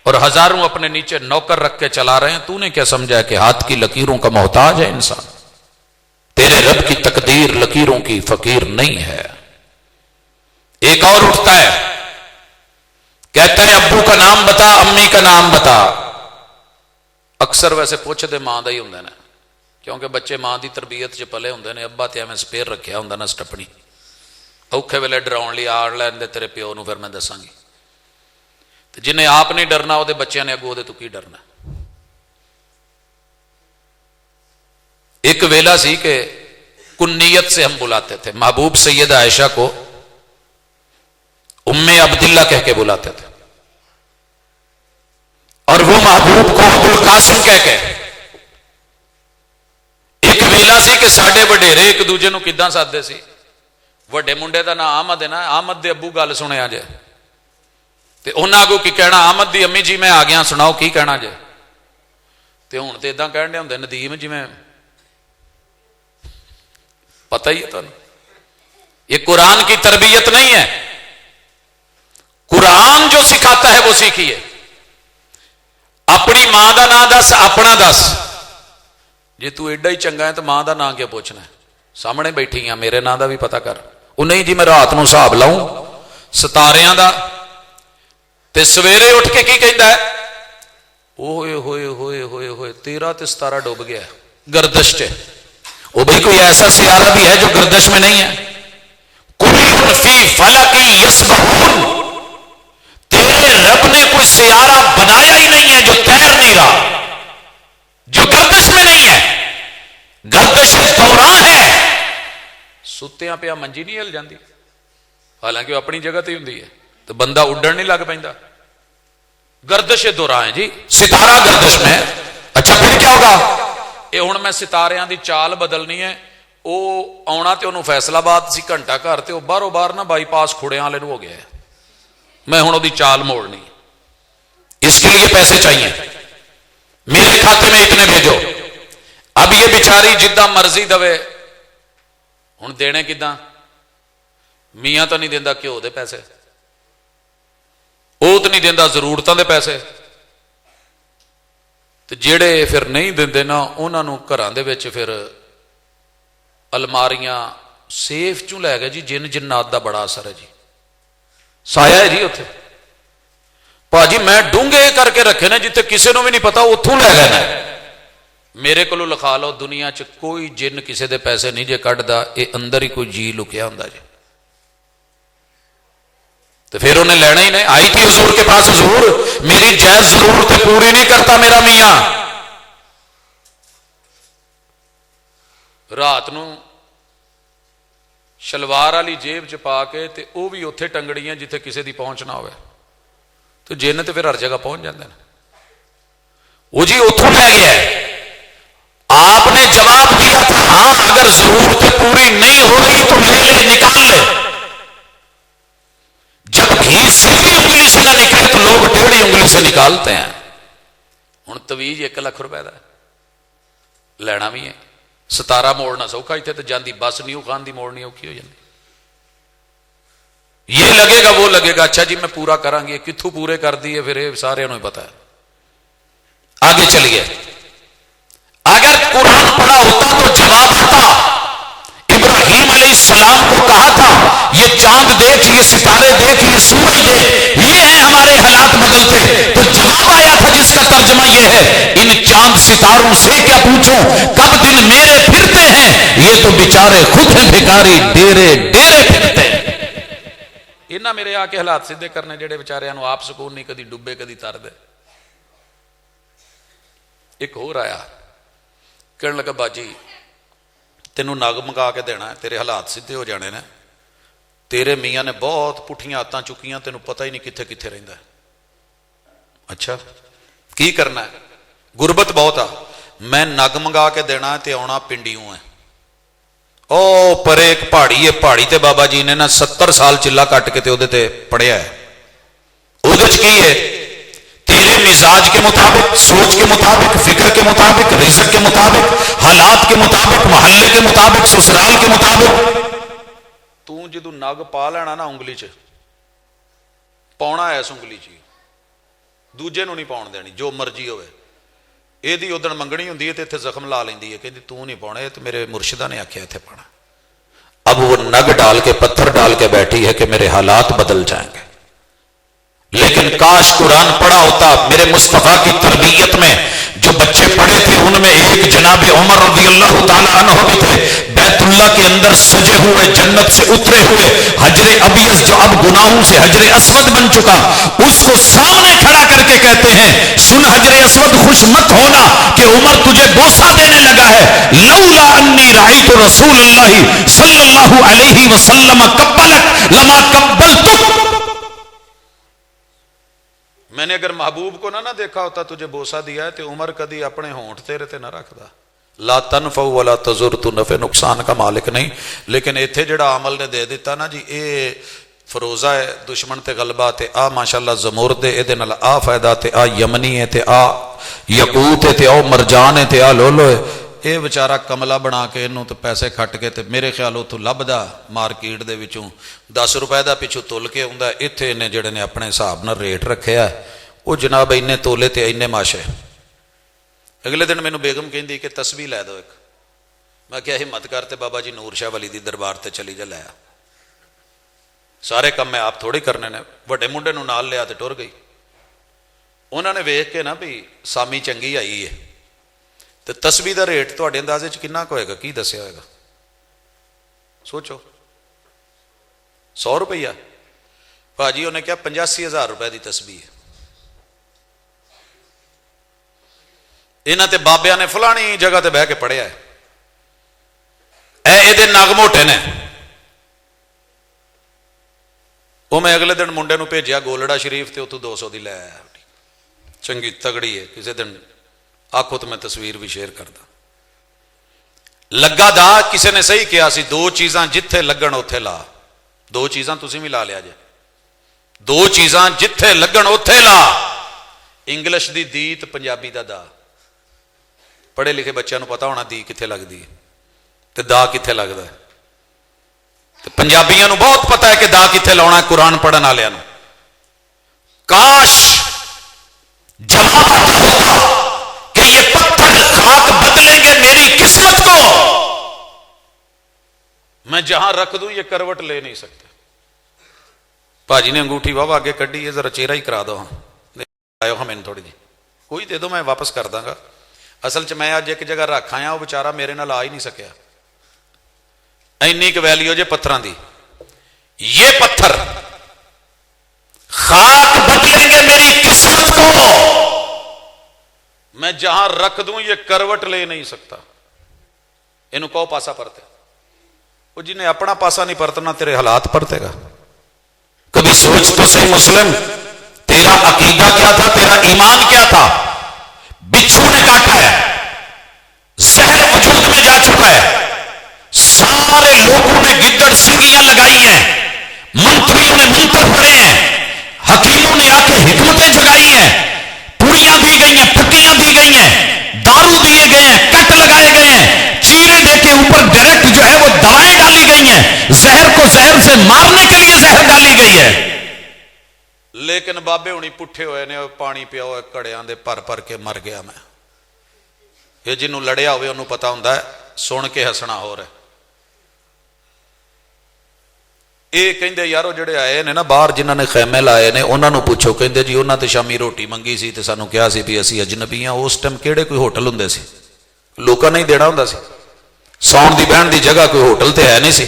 اور ہزاروں اپنے نیچے نوکر رکھ کے چلا رہے ہیں۔ تو نے کیا سمجھا کہ ہاتھ کی لکیروں کا محتاج ہے انسان؟ تیرے رب کی تقدیر لکیروں کی فقیر نہیں ہے۔ ایک اور اٹھتا ہے، کہتا ہے ابو کا نام بتا، امی کا نام بتا۔ اکثر ویسے پوچھ دے ماں دا ہی ہوں نا، کیونکہ بچے ماں دی تربیت چ پلے ہوں نے۔ ابا تے میں سپیر رکھیا ہوں نا سٹپنی، اوکھے ویلے ڈراؤن لی آڑ لین دے تیرے پیو نو، پھر میں دساں گی۔ جنہیں آپ نہیں ڈرنا وہ بچیاں نے اگوں دے تو کی ڈرنا۔ ایک ویلا سی کہ کنیت سے ہم بلاتے تھے، محبوب سید عائشہ کو ام عبداللہ کہہ کے بلاتے تھے، اور وہ محبوب کو ابو القاسم کہہ کے۔ ایک ویلا سی کہ ساڈے وڈیرے ایک دوجے نو کداں سادے سی۔ وڈے منڈے دا نام احمد ہے نا، احمد دے ابو گل سنیا جے تے انہاں کو کی کہنا، احمد دی امی جی میں آ گیا، سناؤ کی کہنا جے؟ تے ہن تے اداں کہن دے ہوندے ندیم جی میں، پتہ ہی ہے تانوں۔ یہ قرآن کی تربیت نہیں ہے۔ قرآن جو سکھاتا ہے وہ سیکھیے۔ اپنی ماں دا نام دس، اپنا دس۔ جی تو ایڈا ہی چنگا ہے تو ماں دا نام کیا پوچھنا ہے؟ سامنے بیٹھی ہیں، میرے نام دا بھی پتہ کر۔ وہ نہیں جی میں رات نو حساب لاؤں ستاریاں دا، تے سویرے اٹھ کے کی کہندا ہے؟ اوئے ہوئے ہوئے ہوئے ہوئے تیرا تے ستارہ ڈوب گیا گردش چ۔ وہ بھئی کوئی ایسا سیارہ بھی ہے جو گردش میں نہیں ہے؟ کل فی فلک یسبحون، تیرے رب نے کوئی سیارہ بنایا ہی نہیں ہے جو تیر نہیں رہا، جو گردش میں نہیں ہے۔ گردش دوراں ہے، ستیاں پیا منجی نہیں ہل جاندی، حالانکہ وہ اپنی جگہ تے ہوندی ہے، تو بندہ اڈن نہیں لگ پیندا۔ گردش دوراں ہے جی، ستارہ گردش میں۔ اچھا پھر کیا ہوگا؟ یہ ہن میں ستاریاں دی چال بدلنی ہے، وہ آنا تے انہوں فیصل آباد سی گھنٹہ گھر تے وہ باہروں باہر نہ بائی پاس کھوڑیاں والے ہو گیا ہے، میں ہن وہ چال موڑنی، اس کے لیے پیسے چاہیے، میرے کھاتے میں اتنے بھیجو۔ اب یہ بیچاری جدہ مرضی دوے، ہن دینے کداں؟ میاں تو نہیں دیندا کیوں دے پیسے، وہ تو نہیں دیندا ضرورتاں دے پیسے، تو جڑے پھر نہیں دیندے نا انہاں نوں گھراں دے وچ پھر الماریاں سیف چوں لے گئے جی، جن جنات دا بڑا اثر ہے جی، سایہ ہے جی اتنے۔ پاجی میں ڈونگے کر کے رکھے نے جتے کسی نو بھی نہیں پتا، اتوں لے گئے نا۔ میرے کو لکھا لو دنیا چ کوئی جن کسی دے پیسے نہیں جے کڈدا، یہ اندر ہی کوئی جی لکیا ہوندا جی، تو پھر انہیں لینا ہی نہیں۔ آئی تھی حضور کے پاس، حضور میری جائز ضرورت پوری نہیں کرتا میرا میاں، رات نو شلوار والی جیب چ پا کے تے وہ بھی اتنے ٹنگڑیاں جتھے کسی دی پہنچ نہ ہوئے، تو جن تے پھر ہر جگہ پہنچ جاتے ہیں۔ وہ جی اتوں لے گیا ہے، آپ نے جواب دیا تھا ہاں اگر ضرورت پوری نہیں ہو رہی تو لے لے، نکال لے۔ جب گھی سیدھی انگلی سے نہ نکلے تو لوگ ٹیڑھی انگلی سے نکالتے ہیں۔ ہوں تویج 1 لاکھ روپے کا لینا بھی ہے، 17 موڑنا سوکھا، اتنے تو جاندی بس نیو خان دی موڑنی اوکھی ہو جاتی۔ یہ لگے گا وہ لگے گا اچھا جی میں پورا کرا گی، کتوں پورے کر دیے پھر یہ سارے انہوں پتا ہے۔ آگے چلیے، اگر قرآن پڑھا ہوتا تو جواب آتا۔ ابراہیم علیہ السلام کو کہا تھا یہ چاند دیکھ، یہ ستارے دیکھ، یہ سورج دیکھ، یہ ہیں ہمارے حالات بدلتے، تو جواب آیا تھا جس کا ترجمہ یہ ہے ان چاند ستاروں سے کیا پوچھوں کب دن میرے پھرتے ہیں، یہ تو بیچارے خود ہیں بھکاری ڈیرے ڈیرے پھرتے ہیں۔ انہاں میرے آ کے حالات سیدھے کرنے جڑے بیچارے نو آپ سکون نہیں، کدی ڈبے کدی تر دے۔ ایک ہو آیا کہنے لگا باجی تینوں نگ منگا کے دینا ہے، تیرے حالات سیدھے ہو جانے نے، تیرے میاں نے بہت پٹھیاں آتاں چکیاں، تینوں پتہ ہی نہیں کتنے کتنے رہندا ہے۔ اچھا کی کرنا ہے؟ غربت بہت آ، میں نگ منگا کے دینا ہے تے آنا پنڈیوں ہے۔ او پر ایک پہاڑی ہے، پہاڑی تے بابا جی نے نا 70 سال چلا کٹ کے تے اودے تے پڑھیا ہے۔ اودے وچ کی ہے؟ تیرے مزاج کے مطابق، سوچ کے مطابق، فکر کے مطابق، رزق کے مطابق، حالات کے مطابق، محلے کے مطابق، سسرال کے مطابق تو جدو نگ پا لینا نا انگلی چ پاؤنا ہے، اس انگلی چ دوجے نو نہیں پاؤن دینی، جو مرضی ہوئے۔ یہ ادن منگنی ہوں تے اتنے زخم لا لینی ہے کہ تو نہیں پاؤنا، یہ تو میرے مرشدہ نے آخیا اتنے پانا۔ اب وہ نگ ڈال کے پتھر ڈال کے بیٹھی ہے کہ میرے حالات بدل جائیں گے۔ لیکن کاش قرآن پڑھا ہوتا۔ میرے مصطفیٰ کی تربیت میں جو بچے پڑھے تھے ان میں ایک جناب عمر رضی اللہ تعالیٰ عنہ بھی تھے، بیت اللہ کے اندر سجے ہوئے، جنت سے اترے ہوئے، حجر ابیض جو اب گناہوں سے حجر اسود بن چکا، اس کو سامنے کھڑا کر کے کہتے ہیں سن حجر اسود خوش مت ہونا کہ عمر تجھے بوسہ دینے لگا ہے، لولا انی رأیت رسول اللہ صلی اللہ علیہ وسلم قبلک لما قبلتک، میں نے اگر محبوب کو نہ دیکھا ہوتا تجھے بوسہ دیا ہے تو عمر کدی اپنے ہونٹ تیرے تے نہ رکھدا۔ لا تنفع ولا تضر، تو نفع نقصان کا مالک نہیں۔ لیکن ایتھے جڑا عمل نے دے دیتا نا جی، اے فروزہ ہے دشمن تے غلبہ تے آ ماشاءاللہ زمور دے اے دے نال آ فائدہ تے آ یمنی ہے تے آ یقوت ہے تے آ مرجان ہے تے آ لولو ہے۔ اے بیچارہ کملا بنا کے انہوں تو پیسے کھٹ کے تے میرے خیال اتوں لبدا مارکیٹ دے وچوں 10 روپے دا پچھو تول کے ہوندا، ایتھے نے جڑے نے اپنے حساب نال ریٹ رکھے ہے وہ جناب اینے تولے تے اینے ماشے۔ اگلے دن مینوں بیگم کہندی کہ تسبیح لے دو ایک، میں کیا ہمت کرتے بابا جی نور شاہ ولی دی دربار تے چلی جا لیا، سارے کم میں آپ تھوڑی کرنے نے۔ وڈے منڈے نوں نال لیا تے ٹر گئی۔ انہوں نے ویکھ کے نا بھی سامی چنگی آئی ہے تو تسبیح دا ریٹ تواڈے اندازے چ کنا کو ہوئے گا؟ کی دسیا ہوئے گا؟ سوچو 100 روپیہ؟ بھاجی انہیں کیا 85,000 روپے دی تسبیح ہے۔ انہاں تے بابیاں نے فلانی جگہ تے بہ کے پڑھیا ہے، اے دے نگ موٹے نے۔ وہ میں اگلے دن منڈے نو بھیجیا گولڑا شریف تے اتوں 200 دی لے آیا، چنگی تگڑی ہے۔ کسی دن آخو تو میں تصویر بھی شیئر کردا۔ لگا دا کسی نے صحیح کیا سی، 2 چیزاں جتھے لگن اوتھے لا۔ 2 چیزاں تسی بھی لا لیا جے، 2 چیزاں جتھے لگن اوتھے لا۔ انگلش دی دی تے پنجابی دا دا۔ پڑھے لکھے بچوں کو پتا ہونا دی کتنے لگتی ہے تے دا کتنے لگتا ہے۔ پنجابیاں نو بہت پتا ہے کہ دا کتنے لاؤنا ہے قرآن پڑھن والوں۔ کاش جواب ہوتا کہ یہ پتھر خاک بدلیں گے میری قسمت کو، میں جہاں رکھ دوں یہ کروٹ لے نہیں سکتے۔ پاجی نے انگوٹھی واہ آگے کڈی ہے، ذرا چہرہ ہی کرا دو، آئے ہو میں تھوڑی جی کوئی دے دو میں واپس کر داں گا۔ اصل چ میں اج ایک جگہ رکھ آیا، وہ بیچارہ میرے نال آ ہی نہیں سکیا، اینی کہ ویلیو جے پتھراں دی۔ یہ پتھر خاک بدلیں گے میری قسمت کو، میں جہاں رکھ دوں یہ کروٹ لے نہیں سکتا۔ اینو کہو پاسا پرتے وہ جنہیں اپنا پاسا نہیں پرتنا تیرے حالات پرتے گا. کبھی سوچ تو صحیح مسلم، تیرا عقیدہ کیا تھا، تیرا ایمان کیا تھا؟ بچھو نے کاٹا ہے، زہر وجود میں جا چکا ہے، سارے لوگوں نے گدڑ سنگیاں لگائی ہیں، منتریوں نے منتر پڑے ہیں، حکیموں نے آ کے حکمتیں جگائی ہیں، پوڑیاں دی گئی ہیں، پٹیاں دی گئی ہیں، دارو دیے گئے ہیں، کٹ لگائے گئے ہیں، چیرے دے کے اوپر ڈائریکٹ جو ہے وہ دوائیں ڈالی گئی ہیں، زہر کو زہر سے مارنے کے لیے زہر ڈالی گئی ہے. لیکن بابے ہونی پٹھے ہوئے نے، پانی پیا ہوئے کڑیاں دے پر پر کے مر گیا میں. یہ جنہوں لڑیا ہوئے انہوں پتا ہوں سن کے ہسنا ہو رہا. یہ کہندے یارو جڑے آئے نے نا باہر جنہوں نے خیمے لائے نے انہوں نے پوچھو، کہندے جی انہوں نے شامی روٹی منگی سی تے سانو کیا سی بھی اسی اجنبی ہاں. اس ٹائم کیڑے کوئی ہوٹل ہوں سی، لوکاں نہیں دینا ہوں سی، ساؤن دی بہن دی جگہ کوئی ہوٹل تے ہے نہیں سی.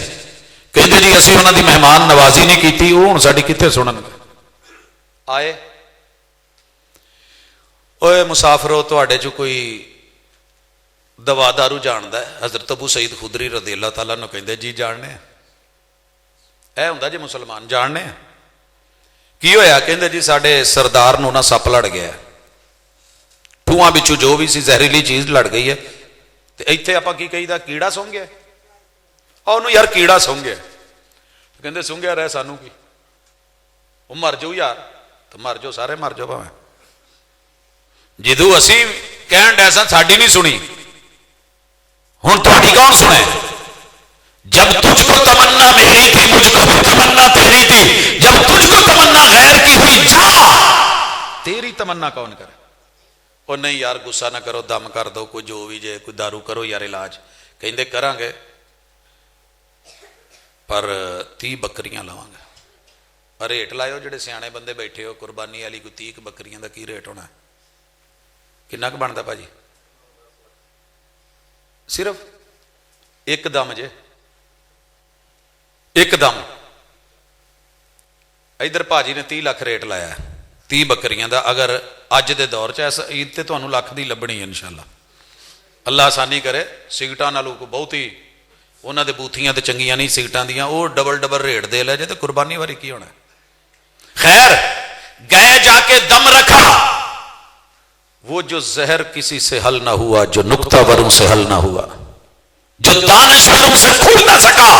کہندے جی اسی انہوں دی مہمان نوازی نہیں کیتی، وہ ہن ساڈی کتنے سنن گے. آئے اوے مسافرو، تواڈے چ کوئی دوا دارو جاندا ہے؟ حضرت ابو سعید خدری رضی اللہ تعالیٰ نے کہندے جی جاننے ہیں. اے ہوندا جی مسلمان جاننے ہیں. کی ہویا؟ کہندے جی ساڈے سردار نو نا سپ لڑ گیا، ٹھواں بچوں جو بھی سی زہریلی چیز لڑ گئی ہے. تے ایتھے آپاں کی کہیدا کیڑا سونگ گیا، اونوں یار کیڑا سونگ گیا. کہندے سونگیا رہے سانو کی، وہ مر جاؤ یار. تو مر جاؤ، سارے مر جاؤ بھاویں. جدوں اسی کہن ڈے سن ساڈی نہیں سنی، ہن تہاڈی کون سنے؟ جب تجھ کو تمنا میری تھی مجھ کو بھی تمنا تیری تھی، جب تجھ کو تمنا غیر کی ہوئی جا تیری تمنا کون کرے؟ اور نہیں یار غصہ نہ کرو، دم کر دو، کوئی جو بھی جے، کوئی دارو کرو یار علاج. کہندے کراں گے پر 30 بکریاں لاواں گے. ریٹ لائیو جڑے سیانے بندے بیٹھے ہو، قربانی والی کوئی 30 بکریاں دا کی ریٹ ہونا ہے؟ کنا ک بنتا بھاجی؟ صرف ایک دم جے، ایک دم. ادھر بھاجی نے 30 لاکھ ریٹ لایا ہے 30 بکریاں دا. اگر اج دے دور چ عید تے تانوں لاکھ دی لبنی ہے انشاءاللہ. اللہ آسانی کرے. سگٹاں نالوں کو بہت ہی انہاں دے بوتھیاں تے چنگیاں نہیں سگٹاں دیاں، وہ ڈبل ریٹ دے لے جے تے قربانی واری کی ہونا ہے. خیر گئے جا کے دم رکھا، وہ جو زہر کسی سے حل نہ ہوا، جو نکتہ وروں سے حل نہ ہوا، جو دانشوروں سے کھل نہ سکا،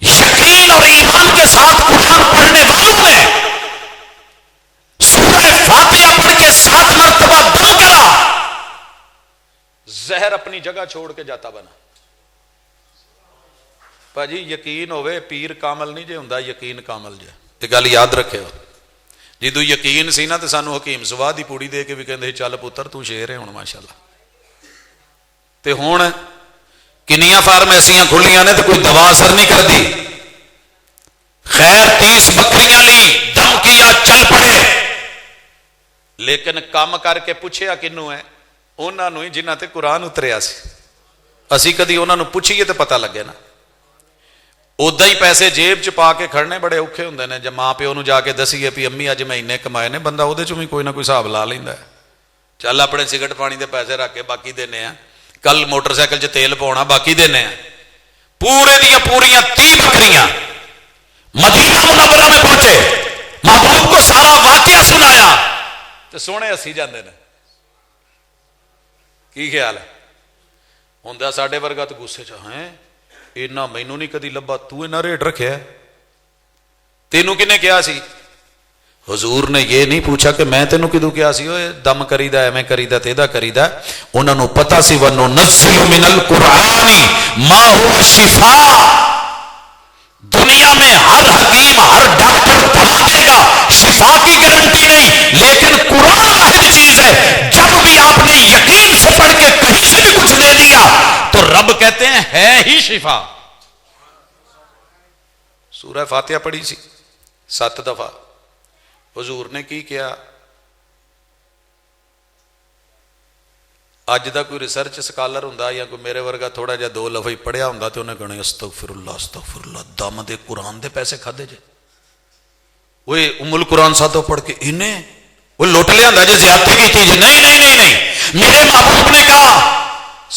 یقین اور ایمان کے ساتھ قرآن پڑھنے والوں نے سورہ فاتحہ پڑھ کے 7 مرتبہ دم کرا، زہر اپنی جگہ چھوڑ کے جاتا بنا. جی یقین ہوئے پیر کامل نہیں جے ہوندا، یقین کامل جے. تے گل یاد رکھے ہو، جدو یقین سی نا تے سانو حکیم سوا دی پوڑی دے کے بھی کہندے چل پتر تو شیر ہے ہن ماشاءاللہ. تے ہن کنیاں فارمیسیاں کھلیاں نے تے کوئی دوا اثر نہیں کرتی. خیر 30 بکریاں لی، دم کیا، چل پڑے. لیکن کام کر کے پوچھیا کنوں ہے؟ انہاں نوں ہی جنہاں تے قرآن اتریا سی. اسی کدی انہاں نوں پوچھیے تے پتہ لگے نا. ادا ہی پیسے جیب چ پا کے کھڑنے بڑے اوکھے ہوندے نے. جب ماں پیو نو جا کے دسیے بھی امی اج میں انے کمائے نے، بندہ وہ کوئی نہ کوئی حساب لا لیندا ہے. چل اپنے سگرٹ پانی دے پیسے رکھ کے باقی دینے ہیں، کل موٹر سائیکل چ تیل پاؤنا باقی دینے ہیں. پورے دیاں پوریاں 30 بکریاں مدینہ منورہ میں پہنچے، محبوب کو سارا واقعہ سنایا تو سونے ہسی جاندے نے. کی خیال ہے؟ ہوندا ساڈے ورگا تو غصے چ ہیں اینا مینوں نہیں کدی لبا، تو اینا ریٹ رکھیا ہے، تینوں کنے کیا سی؟ حضور نے یہ نہیں پوچھا کہ میں تینوں کدوں کیا سی اوے دم کریدا ایویں کریدا تیدا کریدا. انہاں نوں پتہ سی وَنُنَزِّلُ مِنَ الْقُرْآنِ مَا هُوَ شِفَاءٌ. دنیا میں ہر حکیم ہر ڈاکٹر دوا دے گا، شفا کی گارنٹی نہیں، لیکن قرآن واحد چیز ہے. جب بھی آپ نے یقین سے پڑھ کے کہیں سے بھی کچھ دے دیا تو رب کہتے ہیں ہے ہی شفا. سورہ فاتحہ پڑھی سی 7 دفعہ. حضور نے کی کیا؟ اج دا کوئی ریسرچ سکالر ہوندا یا کوئی میرے ورگا تھوڑا جہا 2 لفظ پڑھیا ہوندا تے انہیں کہنا استغفر اللہ دم دے قرآن دے پیسے کھادے جے. وہ ام القرآن ساتھوں پڑھ کے انہیں وہ لوٹ لیا جی زیادتی کی چیز. نہیں نہیں نہیں نہیں، میرے محبوب نے کہا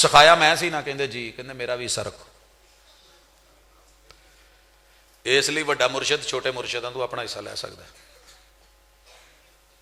سکھایا میں سی نا، کہندے جی، کہندے میرا بھی حصہ رکھو. اس لیے ਵੱਡਾ ਮੁਰਸ਼ਿਦ ਛੋਟੇ ਮੁਰਸ਼ਿਦਾਂ ਤੋਂ ਆਪਣਾ ਹਿੱਸਾ ਲੈ ਸਕਦਾ।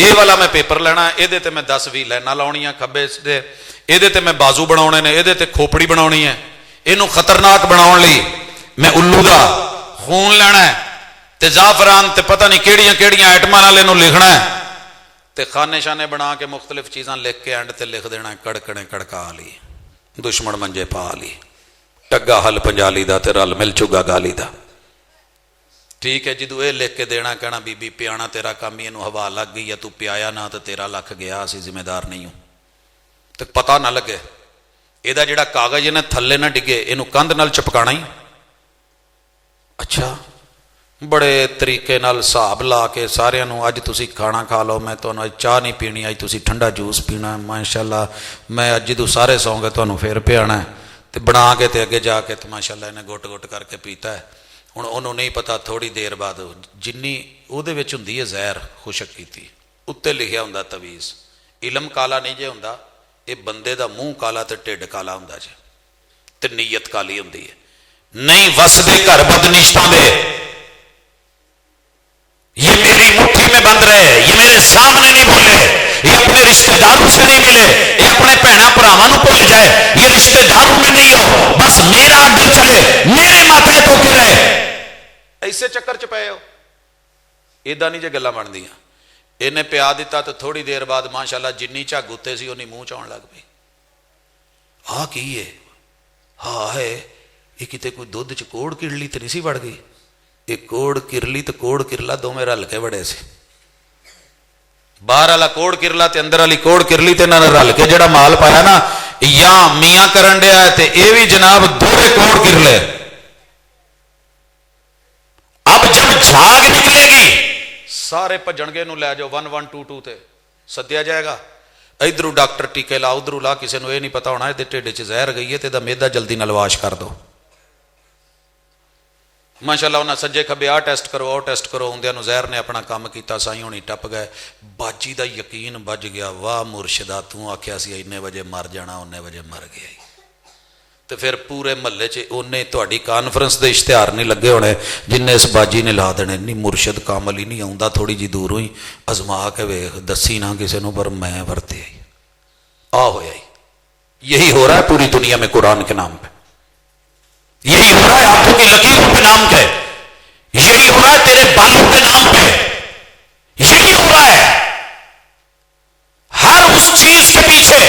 ਇਹ ਵਾਲਾ ਮੈਂ ਪੇਪਰ ਲੈਣਾ, ਇਹਦੇ ਤੇ ਮੈਂ 10-20 ਲਾਈਨਾਂ ਲਾਉਣੀਆਂ, ਖੱਬੇ ਦੇ ਇਹਦੇ ਤੇ ਮੈਂ ਬਾਜ਼ੂ ਬਣਾਉਣੇ ਨੇ, ਇਹਦੇ ਤੇ ਖੋਪੜੀ ਬਣਾਉਣੀ ਹੈ, ਇਹਨੂੰ ਖਤਰਨਾਕ ਬਣਾਉਣ ਲਈ ਮੈਂ ਉੱਲੂ ਦਾ ਖੂਨ ਲੈਣਾ ਤੇ ਜ਼ਾਫਰਾਨ ਤੇ ਪਤਾ ਨਹੀਂ ਕਿਹੜੀਆਂ ਕਿਹੜੀਆਂ ਆਈਟਮਾਂ ਨਾਲ ਇਹਨੂੰ ਲਿਖਣਾ ਹੈ ਤੇ ਖਾਨੇ ਸ਼ਾਨੇ ਬਣਾ ਕੇ ਮੁਖਤਲਿਫ ਚੀਜ਼ਾਂ ਲਿਖ ਕੇ ਐਂਡ ਤੇ ਲਿਖ ਦੇਣਾ ਕੜਕਣੇ ਕੜਕਾ ਲਈ, ਦੁਸ਼ਮਣ ਮੰਜੇ ਪਾ ਲਈ, ਟੱਗਾ ਹਲ ਪੰਜਾਲੀ ਦਾ ਤੇ ਰਲ ਮਿਲ ਚੁਗਾ ਗਾਲੀ ਦਾ। ਠੀਕ ਹੈ, ਜਦੋਂ ਇਹ ਲਿਖ ਕੇ ਦੇਣਾ ਕਹਿਣਾ ਬੀਬੀ ਪਿਆਣਾ ਤੇਰਾ ਕੰਮ ਹੀ, ਇਹਨੂੰ ਹਵਾ ਲੱਗ ਗਈ ਹੈ, ਤੂੰ ਪਿਆਇਆ ਨਾ ਤੇ ਤੇਰਾ ਲੱਖ ਗਿਆ, ਅਸੀਂ ਜ਼ਿੰਮੇਦਾਰ ਨਹੀਂ ਹੂੰ। ਤੇ ਪਤਾ ਨਾ ਲੱਗੇ ਇਹਦਾ ਜਿਹੜਾ ਕਾਗਜ਼ ਇਹਨੇ ਥੱਲੇ ਨਾ ਡਿੱਗੇ, ਇਹਨੂੰ ਕੰਧ ਨਾਲ ਚਿਪਕਾਣਾ ਹੀ। ਅੱਛਾ, ਬੜੇ ਤਰੀਕੇ ਨਾਲ ਹਿਸਾਬ ਲਾ ਕੇ ਸਾਰਿਆਂ ਨੂੰ ਅੱਜ ਤੁਸੀਂ ਖਾਣਾ ਖਾ ਲਓ, ਮੈਂ ਤੁਹਾਨੂੰ ਅੱਜ ਚਾਹ ਨਹੀਂ ਪੀਣੀ, ਅੱਜ ਤੁਸੀਂ ਠੰਡਾ ਜੂਸ ਪੀਣਾ, ਮਾਸ਼ਾਅੱਲਾ ਮੈਂ ਅੱਜ ਜਦੋਂ ਸਾਰੇ ਸੌਂ ਗਏ ਤੁਹਾਨੂੰ ਫਿਰ ਪਿਆਣਾ ਤੇ ਬਣਾ ਕੇ ਤੇ ਅੱਗੇ ਜਾ ਕੇ ਤੇ ਮਾਸ਼ਾਅੱਲਾ ਇਹਨੇ ਗੁੱਟ ਗੁੱਟ ਕਰਕੇ ਪੀਤਾ ਹੈ। ਹੁਣ ਉਹਨੂੰ ਨਹੀਂ ਪਤਾ ਥੋੜੀ ਦੇਰ ਬਾਅਦ ਜਿੰਨੀ ਉਹਦੇ ਵਿੱਚ ਹੁੰਦੀ ਹੈ ਜ਼ਹਿਰ ਖੁਸ਼ਕ ਕੀਤੀ, ਉੱਤੇ ਲਿਖਿਆ ਹੁੰਦਾ ਤਵੀਜ਼। ਇਲਮ ਕਾਲਾ ਨਹੀਂ ਜੇ ਹੁੰਦਾ, ਇਹ ਬੰਦੇ ਦਾ ਮੂੰਹ ਕਾਲਾ ਤੇ ਢਿੱਡ ਕਾਲਾ ਹੁੰਦਾ ਜੇ ਤੇ ਨੀਅਤ ਕਾਲੀ ਹੁੰਦੀ ਹੈ। ਨਹੀਂ ਵਸਦੇ ਘਰ ਬਦਨਿਸ਼ਤਾਂ ਦੇ, یہ میری مٹھی میں بند رہے, یہ میرے سامنے نہیں بولے, یہ اپنے رشتہ داروں سے نہیں ملے, یہ اپنے بہنا بھراواں نوں بھول جائے, یہ رشتہ داروں میں نہیں ہو, بس میرا اڈے چلے, میرے ماتھے تو گرے. ایسے چکر چ پئے ہو. ادا نہیں جے گلاں بندیاں. ਇਹਨੇ ਪਿਆ ਦਿੱਤਾ ਤੇ ਥੋੜੀ ਦੇਰ ਬਾਅਦ ਮਾਸ਼ਾਅੱਲਾ ਜਿੰਨੀ ਝੱਗ ਉੱਤੇ ਸੀ ਉਹਨੀ ਮੂੰਹ ਚ ਆਉਣ ਲੱਗ ਪਈ. ਆਹ ਕੀ ਹੈ? ਹਾਂ ਹੈ ਇਹ ਕਿਤੇ ਕੋਈ ਦੁੱਧ ਚ ਕੋੜ ਕਿਰਲੀ ਤੇ ਨਹੀਂ ਸੀ ਵੜ ਗਈ? ਇਹ ਕੋੜ ਕਿਰਲੀ ਤੇ ਕੋੜ ਕਿਰਲਾ ਦੋਵੇਂ ਰਲ ਕੇ ਵੜੇ ਸੀ. ਬਾਹਰ ਵਾਲਾ ਕੋੜ ਕਿਰਲਾ ਤੇ ਅੰਦਰ ਵਾਲੀ ਕੋੜ ਕਿਰਲੀ ਤੇ ਇਹਨਾਂ ਨੇ ਰਲ ਕੇ ਜਿਹੜਾ ਮਾਲ ਪਾਇਆ ਨਾ, ਜਾਂ ਮੀਆਂ ਕਰਨ ਡਿਆ ਤੇ ਇਹ ਵੀ ਜਨਾਬ ਦੋਵੇਂ ਕੋੜ ਕਿਰਲੇ. ਅਬ ਜਬ ਝਾਗ ਨਿਕਲੇਗੀ ਸਾਰੇ ਭੱਜਣਗੇ, ਨੂੰ ਲੈ ਜਾਓ 1122 ਤੇ ਸੱਦਿਆ ਜਾਏਗਾ. ਇਧਰੋਂ ਡਾਕਟਰ ਟੀਕੇ ਲਾ, ਉਧਰੋਂ ਲਾ, ਕਿਸੇ ਨੂੰ ਇਹ ਨਹੀਂ ਪਤਾ ਹੋਣਾ ਇਹਦੇ ਢਿੱਡ 'ਚ ਜ਼ਹਿਰ ਗਈ ਹੈ ਤੇ ਇਹਦਾ ਮਿਹਦਾ ਜਲਦੀ ਨਾਲ ਵਾਸ਼ ਕਰ ਦਿਓ. ਮਾਸ਼ਾਅੱਲਾ ਉਹਨਾਂ ਸੱਜੇ ਖੱਬੇ ਆਹ ਟੈਸਟ ਕਰੋ, ਉਹ ਟੈਸਟ ਕਰੋ, ਹੁੰਦਿਆਂ ਨੂੰ ਜ਼ਹਿਰ ਨੇ ਆਪਣਾ ਕੰਮ ਕੀਤਾ. ਸਾਈਂ ਹੋਣੀ ਟੱਪ ਗਏ. ਬਾਜੀ ਦਾ ਯਕੀਨ ਵੱਜ ਗਿਆ, ਵਾਹ ਮੁਰਸ਼ਿਦਾ ਤੂੰ ਆਖਿਆ ਸੀ ਇੰਨੇ ਵਜੇ ਮਰ ਜਾਣਾ, ਉਹਨੇ ਵਜੇ ਮਰ ਗਿਆ. ਤੇ ਫਿਰ ਪੂਰੇ ਮਹੱਲੇ 'ਚ ਉਹਨੇ ਤੁਹਾਡੀ ਕਾਨਫਰੰਸ ਦੇ ਇਸ਼ਤਿਹਾਰ ਨਹੀਂ ਲੱਗੇ ਹੋਣੇ ਜਿੰਨੇ ਇਸ ਬਾਜੀ ਨੇ ਲਾ ਦੇਣੇ. ਨਹੀਂ ਮੁਰਸ਼ਿਦ ਕਾਮਲ ਹੀ ਨਹੀਂ ਆਉਂਦਾ, ਥੋੜੀ ਜਿਹੀ ਦੂਰੋਂ ਹੀ ਅਜ਼ਮਾ ਕੇ ਵੇਖ, ਦੱਸੀ ਨਾ ਕਿਸੇ ਨੂੰ, ਪਰ ਮੈਂ ਵਰਤਿਆ ਹੀ ਆ ਹੋਇਆ ਹੀ. یہی ہو رہا ہے پوری دنیا میں قرآن کے نام پہ, یہی ہو رہا ہے آنکھوں کی لکیروں پہ نام کے, یہی ہو رہا ہے تیرے بالوں کے نام پہ, یہی ہو رہا ہے ہر اس چیز کے پیچھے.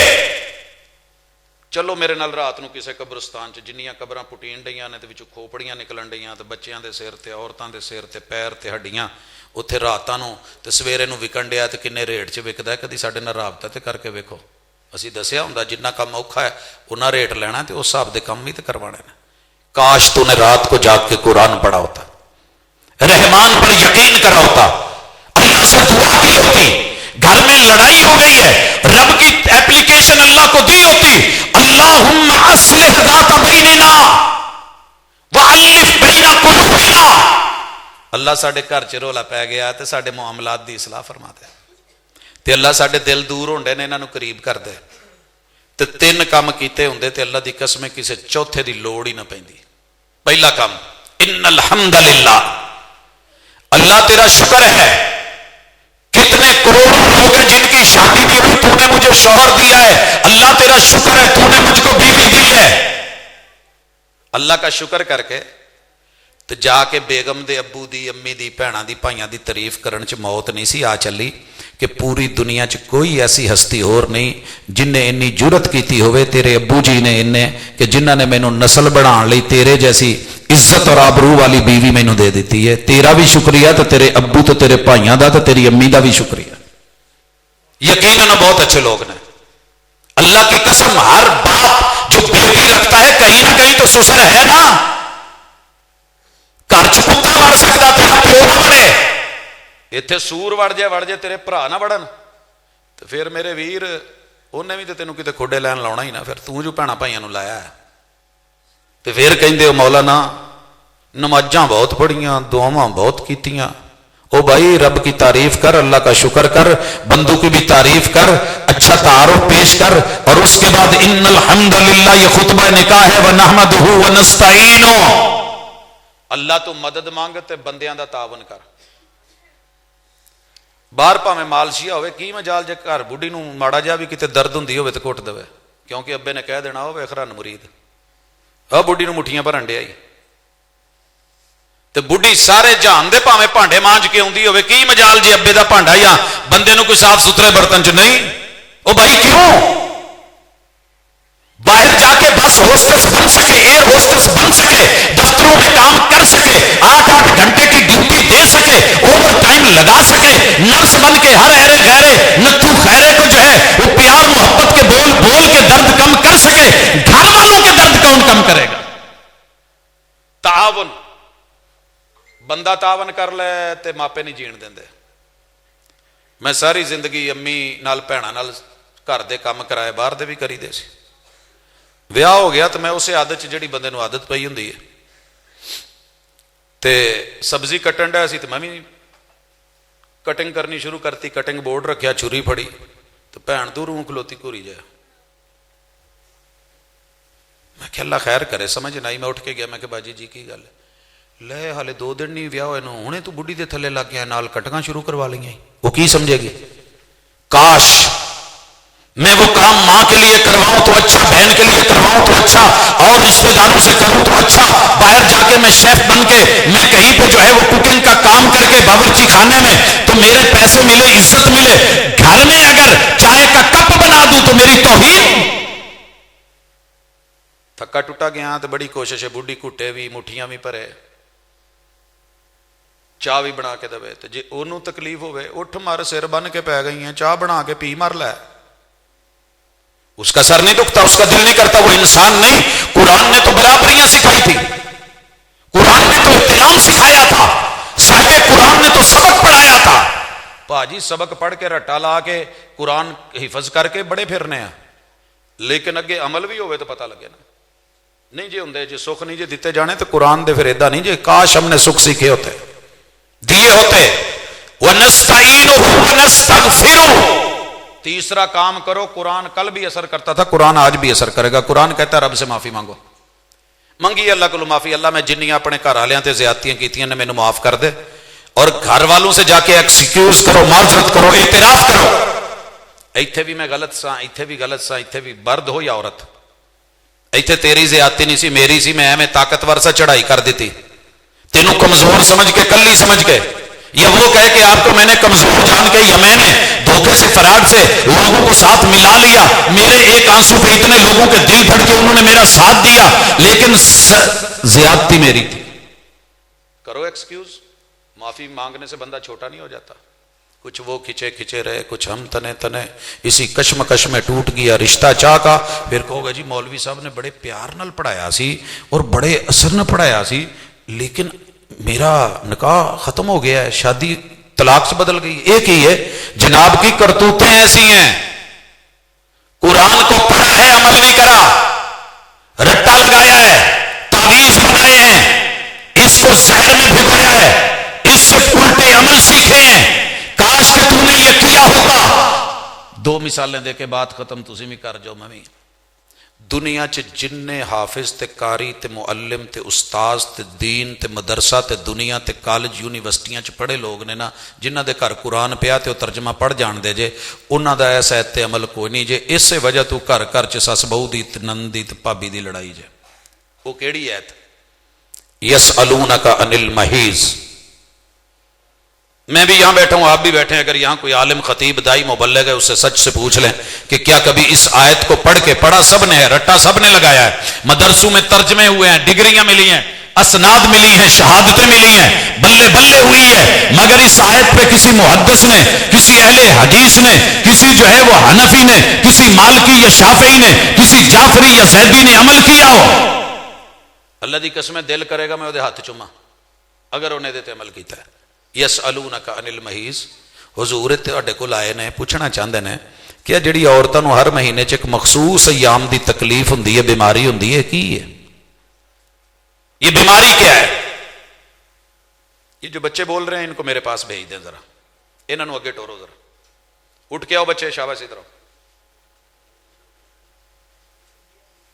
چلو میرے نال رات نو کسے قبرستان چ جنیاں قبراں پٹین ڈیاں نے تے وچوں کھوپڑیاں نکلن ڈیاں تے بچیاں دے سر تے عورتاں دے سر تے پیر تے ہڈیاں اتھے راتاں نو تے سویرے نو وکن ڈیا تے کنے ریٹ چ وکدا ہے. کدی ساڈے نال رابطہ تے کر کے ویکھو. اسی دسیا ہوندا جنہ کم اوکھا ہے انہاں ریٹ لینا تے اس حساب دے کم ہی تے کروانے نے. کاش تو نے رات کو جاگ کے قرآن پڑھا ہوتا, رحمان پر یقین کرا ہوتا, اللہ سے دعا کی ہوتی. گھر میں لڑائی ہو گئی ہے, رب کی ایپلیکیشن اللہ کو دی ہوتی, اللہم اصلح ذات بیننا وألف بین قلوبنا. اللہ ساڈے گھر چ رولا پی گیا تے ساڈے معاملات دی اصلاح فرما دے, تے اللہ ساڈے دل دور ہوندے نے انہاں نوں قریب کر دے. تے تین کام کیتے ہوندے تے اللہ دی قسم کسے چوتھے دی لوڑ ہی نہ پیندی. پہلا کام ان الحمد للہ, اللہ تیرا شکر ہے. کتنے کروڑوں لوگ ہیں جن کی شادی بھی ہوئی, تو نے مجھے شوہر دیا ہے, اللہ تیرا شکر ہے تو نے مجھ کو بیوی دی ہے. اللہ کا شکر کر کے تو جا کے بیگم دے ابو دی امی دی بھیناں دی بھائیاں دی تعریف کرن چ موت نہیں سی آ چلی کہ پوری دنیا چ کوئی ایسی ہستی اور نہیں جن نے انی جرت کیتی ہوئے تیرے ابو جی نے انہیں کہ جنہاں نے مینوں نسل بڑھان لئی تیرے جیسی عزت اور آبرو والی بیوی مینوں دے دیتی ہے. تیرا بھی شکریہ تو تیرے ابو تو تیرے بھائیاں دا تو تیری امی دا بھی شکریہ. یقیناً بہت اچھے لوگ نے. اللہ کی قسم ہر باپ جو بیوی رکھتا ہے کہیں نہ کہیں تو سسر ہے نا. گھر چ کتا وڑ سکتا تیرا پیو نہ وڑے, اتنے سور وڑ جائے تیرے بھرا نہ وڑن تو پھر میرے ویر انہیں بھی تو تینوں کتے کھوڈے لین لاؤنا ہی نا. پھر تو جو بھੈਣਾਂ بھائیاں نوں لایا ہے تو پھر کہندے ہو مولانا نمازاں بہت پڑھیاں, دعاواں بہت کیتیاں. او بھائی رب کی تعریف کر, اللہ کا شکر کر, بندوں کی بھی تعریف کر, اچھا تعارف پیش کر, اور اس کے بعد ان الحمدللہ یہ خطبہ نکاح ہے ونحمدہ ونستعین. اللہ تو مدد مانگ تے بندیاں دا تعاون کر. ਬਾਹਰ ਭਾਵੇਂ ਮਾਲਸ਼ੀਆ ਹੋਵੇ, ਕੀ ਮਜਾਲ ਜੇ ਘਰ ਬੁੱਢੀ ਨੂੰ ਮਾੜਾ ਜਿਹਾ ਵੀ ਕਿਤੇ ਦਰਦ ਹੁੰਦੀ ਹੋਵੇ ਤੇ ਕੁੱਟ ਦੇਵੇ, ਕਿਉਂਕਿ ਅੱਬੇ ਨੇ ਕਹਿ ਦੇਣਾ ਉਹ ਵੇਖ ਰਨ ਮੁਰੀਦ ਆ ਬੁੱਢੀ ਨੂੰ ਮੁੱਠੀਆਂ ਭਰਨ ਡਿਆ ਈ। ਤੇ ਬੁੱਢੀ ਸਾਰੇ ਜਹਾਨ ਦੇ ਭਾਵੇਂ ਭਾਂਡੇ ਮਾਂਜ ਕੇ ਆਉਂਦੀ ਹੋਵੇ, ਕੀ ਮਜਾਲ ਜੇ ਅੱਬੇ ਦਾ ਭਾਂਡਾ ਜਾਂ ਬੰਦੇ ਨੂੰ ਕੋਈ ਸਾਫ਼ ਸੁਥਰੇ ਬਰਤਨ ਚ ਨਹੀਂ। ਉਹ ਭਾਈ ਕਿਉਂ باہر جا کے بس ہوسٹس بن سکے، ایئر ہوسٹس بن سکے، دفتروں میں کام کر سکے، 8-8 گھنٹے کی ڈیوٹی دے سکے، اوور ٹائم لگا سکے، نرس بن کے ہر ایرے غیرے نتھو خیرے کو جو ہے وہ پیار محبت کے بول بول کے درد کم کر سکے، گھر والوں کے درد کون کم کرے گا؟ تعاون، بندہ تعاون کر لے تے ماپے نہیں جین دیندے۔ میں ساری زندگی امی نال بھیناں نال گھر دے کام کرائے، باہر دے بھی کری دے سی۔ ਵਿਆਹ ਹੋ ਗਿਆ ਤੇ ਮੈਂ ਉਸੇ ਆਦਤ 'ਚ ਜਿਹੜੀ ਬੰਦੇ ਨੂੰ ਆਦਤ ਪਈ ਹੁੰਦੀ ਹੈ, ਤੇ ਸਬਜ਼ੀ ਕੱਟਣ ਡਿਆ ਸੀ ਤੇ ਮੈਂ ਵੀ ਕਟਿੰਗ ਕਰਨੀ ਸ਼ੁਰੂ ਕਰਤੀ। ਕਟਿੰਗ ਬੋਰਡ ਰੱਖਿਆ, ਛੁਰੀ ਫੜੀ ਤੇ ਭੈਣ ਤੂੰ ਰੂੰ ਖਲੋਤੀ ਘੂਰੀ ਜਾ। ਮੈਂ ਕਿਹਾ ਅੱਲਾ ਖੈਰ ਕਰੇ, ਸਮਝ ਨਾ ਆਈ। ਮੈਂ ਉੱਠ ਕੇ ਗਿਆ, ਮੈਂ ਕਿਹਾ ਬਾਜੀ ਜੀ ਕੀ ਗੱਲ ਹੈ? ਲੈ ਹਾਲੇ 2 ਦਿਨ ਨਹੀਂ ਵਿਆਹ ਹੋਏ ਨੂੰ, ਹੁਣੇ ਤੂੰ ਬੁੱਢੀ ਦੇ ਥੱਲੇ ਲੱਗ ਗਿਆ, ਨਾਲ ਕਟਕਾਂ ਸ਼ੁਰੂ ਕਰਵਾ ਲਈਆਂ। ਉਹ ਕੀ ਸਮਝੇਗੀ؟ ਕਾਸ਼ میں وہ کام ماں کے لیے کرواؤں تو اچھا، بہن کے لیے کرواؤں تو اچھا، اور رشتہ داروں سے کروں تو اچھا، باہر جا کے میں شیف بن کے میں کہیں پہ جو ہے وہ کوکنگ کا کام کر کے باورچی خانے میں تو میرے پیسے ملے، عزت ملے، گھر میں اگر چائے کا کپ بنا دوں تو میری توہین۔ تھکا ٹوٹا گیا تو بڑی کوشش ہے، بوڑھی کٹے بھی، مٹھیاں بھی پرے، چاہ بھی بنا کے دے، تو جی انہوں تکلیف ہوئے اٹھ مر سر بن کے پی گئی ہیں، چاہ بنا کے پی مر لے، اس کا سر نہیں دکھتا، اس کا دل نہیں کرتا، وہ انسان نہیں۔ قرآن نے تو برابریاں سکھائی تھی، قرآن نے تو احترام سکھایا تھا، صاحب قرآن نے تو سبق پڑھایا تھا۔ پاجی سبق پڑھ کے رٹا لا کے قرآن حفظ کر کے بڑے پھرنے ہیں، لیکن اگے عمل بھی ہوئے تو پتہ لگے نا۔ نہیں جی ہوں جی سکھ نہیں جی دیتے جانے تو قرآن دے پھر ایدا نہیں جی، کاش ہم نے سکھ سیکھے ہوتے، دیے ہوتے۔ وَنَسْتَعِينُهُ وَنَسْتَغْفِرُهُ، تیسرا کام کرو۔ قرآن کل بھی اثر کرتا تھا، قرآن آج بھی اثر کرے گا۔ قرآن کہتا ہے رب سے معافی مانگو، منگی اللہ کو معافی، اللہ میں جنیاں اپنے گھر والوں تے زیادتیاں کیتیاں نے مینوں معاف کر دے، اور گھر والوں سے جا کے ایکسکیوز کرو، معذرت کرو، اعتراف کرو، ایتھے بھی میں غلط سا، ایتھے بھی غلط سا، ایتھے بھی مرد ہو یا عورت، ایتھے تیری زیادتی نہیں سی، میری سی، میں ایویں طاقتور سا چڑھائی کر دیتی، تینوں کمزور سمجھ کے، کلی سمجھ کے، یا وہ کہے کہ آپ کو میں نے کمزور جان کے یا میں نے دھوکے سے فراڈ سے لوگوں کو ساتھ ملا لیا، میرے ایک آنسو پہ اتنے لوگوں کے دل دھڑکے، انہوں نے میرا ساتھ دیا، لیکن زیادتی میری تھی۔ کرو ایکسکیوز، معافی مانگنے سے بندہ چھوٹا نہیں ہو جاتا۔ کچھ وہ کھچے کھچے رہے، کچھ ہم تنے تنے، اسی کشمکش میں ٹوٹ گیا رشتہ چاہ کا۔ پھر کہو گا جی مولوی صاحب نے بڑے پیار نال پڑھایا سی اور بڑے اثر نہ پڑھایا سی، لیکن میرا نکاح ختم ہو گیا ہے، شادی طلاق سے بدل گئی۔ ایک ہی ہے، جناب کی کرتوتیں ایسی ہیں، قرآن کو پڑھا ہے عمل نہیں کرا، رٹا لگایا ہے، تعویذ بنائے ہیں، اس کو زہر میں بھگویا ہے، اس سے الٹے عمل سیکھے ہیں، کاش کہ تم نے یہ کیا ہوتا۔ 2 مثالیں دے کے بات ختم، تسی بھی کر جو میں بھی۔ دنیا چ جننے حافظ تے قاری تے معلم تے استاذ تے دین تے مدرسہ تے دنیا تے کالج یونیورسٹیاں چ پڑھے لوگ نے نا، جنہ دے گھر قرآن پیا تے وہ ترجمہ پڑھ جان دے جے، انہاں دا ایسا تے عمل کوئی نہیں جے۔ اس سے وجہ تو گھر گھر چ سس بہو دی تے نند دی تے بھابی دی لڑائی جے۔ وہ کیڑی ایت؟ یسألونک عن المحیض۔ میں بھی یہاں بیٹھا ہوں، آپ بھی بیٹھے ہیں، اگر یہاں کوئی عالم خطیب دائی مبلغ ہے، اس سے سچ سے پوچھ لیں کہ کیا کبھی اس آیت کو پڑھ کے، پڑھا سب نے ہے، رٹا سب نے لگایا ہے، مدرسوں میں ترجمے ہوئے ہیں، ڈگریاں ملی ہیں، اسناد ملی ہیں، شہادتیں ملی ہیں، بلے بلے ہوئی ہے، مگر اس آیت پہ کسی محدث نے، کسی اہل حدیث نے، کسی جو ہے وہ حنفی نے، کسی مالکی یا شافعی نے، کسی جعفری یا زیدی نے عمل کیا ہو؟ اللہ دی قسم دل کرے گا میں وہ ہاتھ چوما اگر انہیں دیتے عمل کیتا ہے۔ یسألونک عن المحیض، حضور تہاڈے کول آئے نے، پوچھنا چاہندے نے کہ جڑی عورتاں نو ہر مہینے چ ایک مخصوص ایام دی تکلیف ہوندی ہے، بیماری ہوندی ہے، کی ہے یہ بیماری؟ کیا ہے یہ؟ جو بچے بول رہے ہیں ان کو میرے پاس بھیج دیں ذرا، انہاں نو اگے ٹورو ذرا، اٹھ کے آؤ بچے، شاباش ادھر آؤ،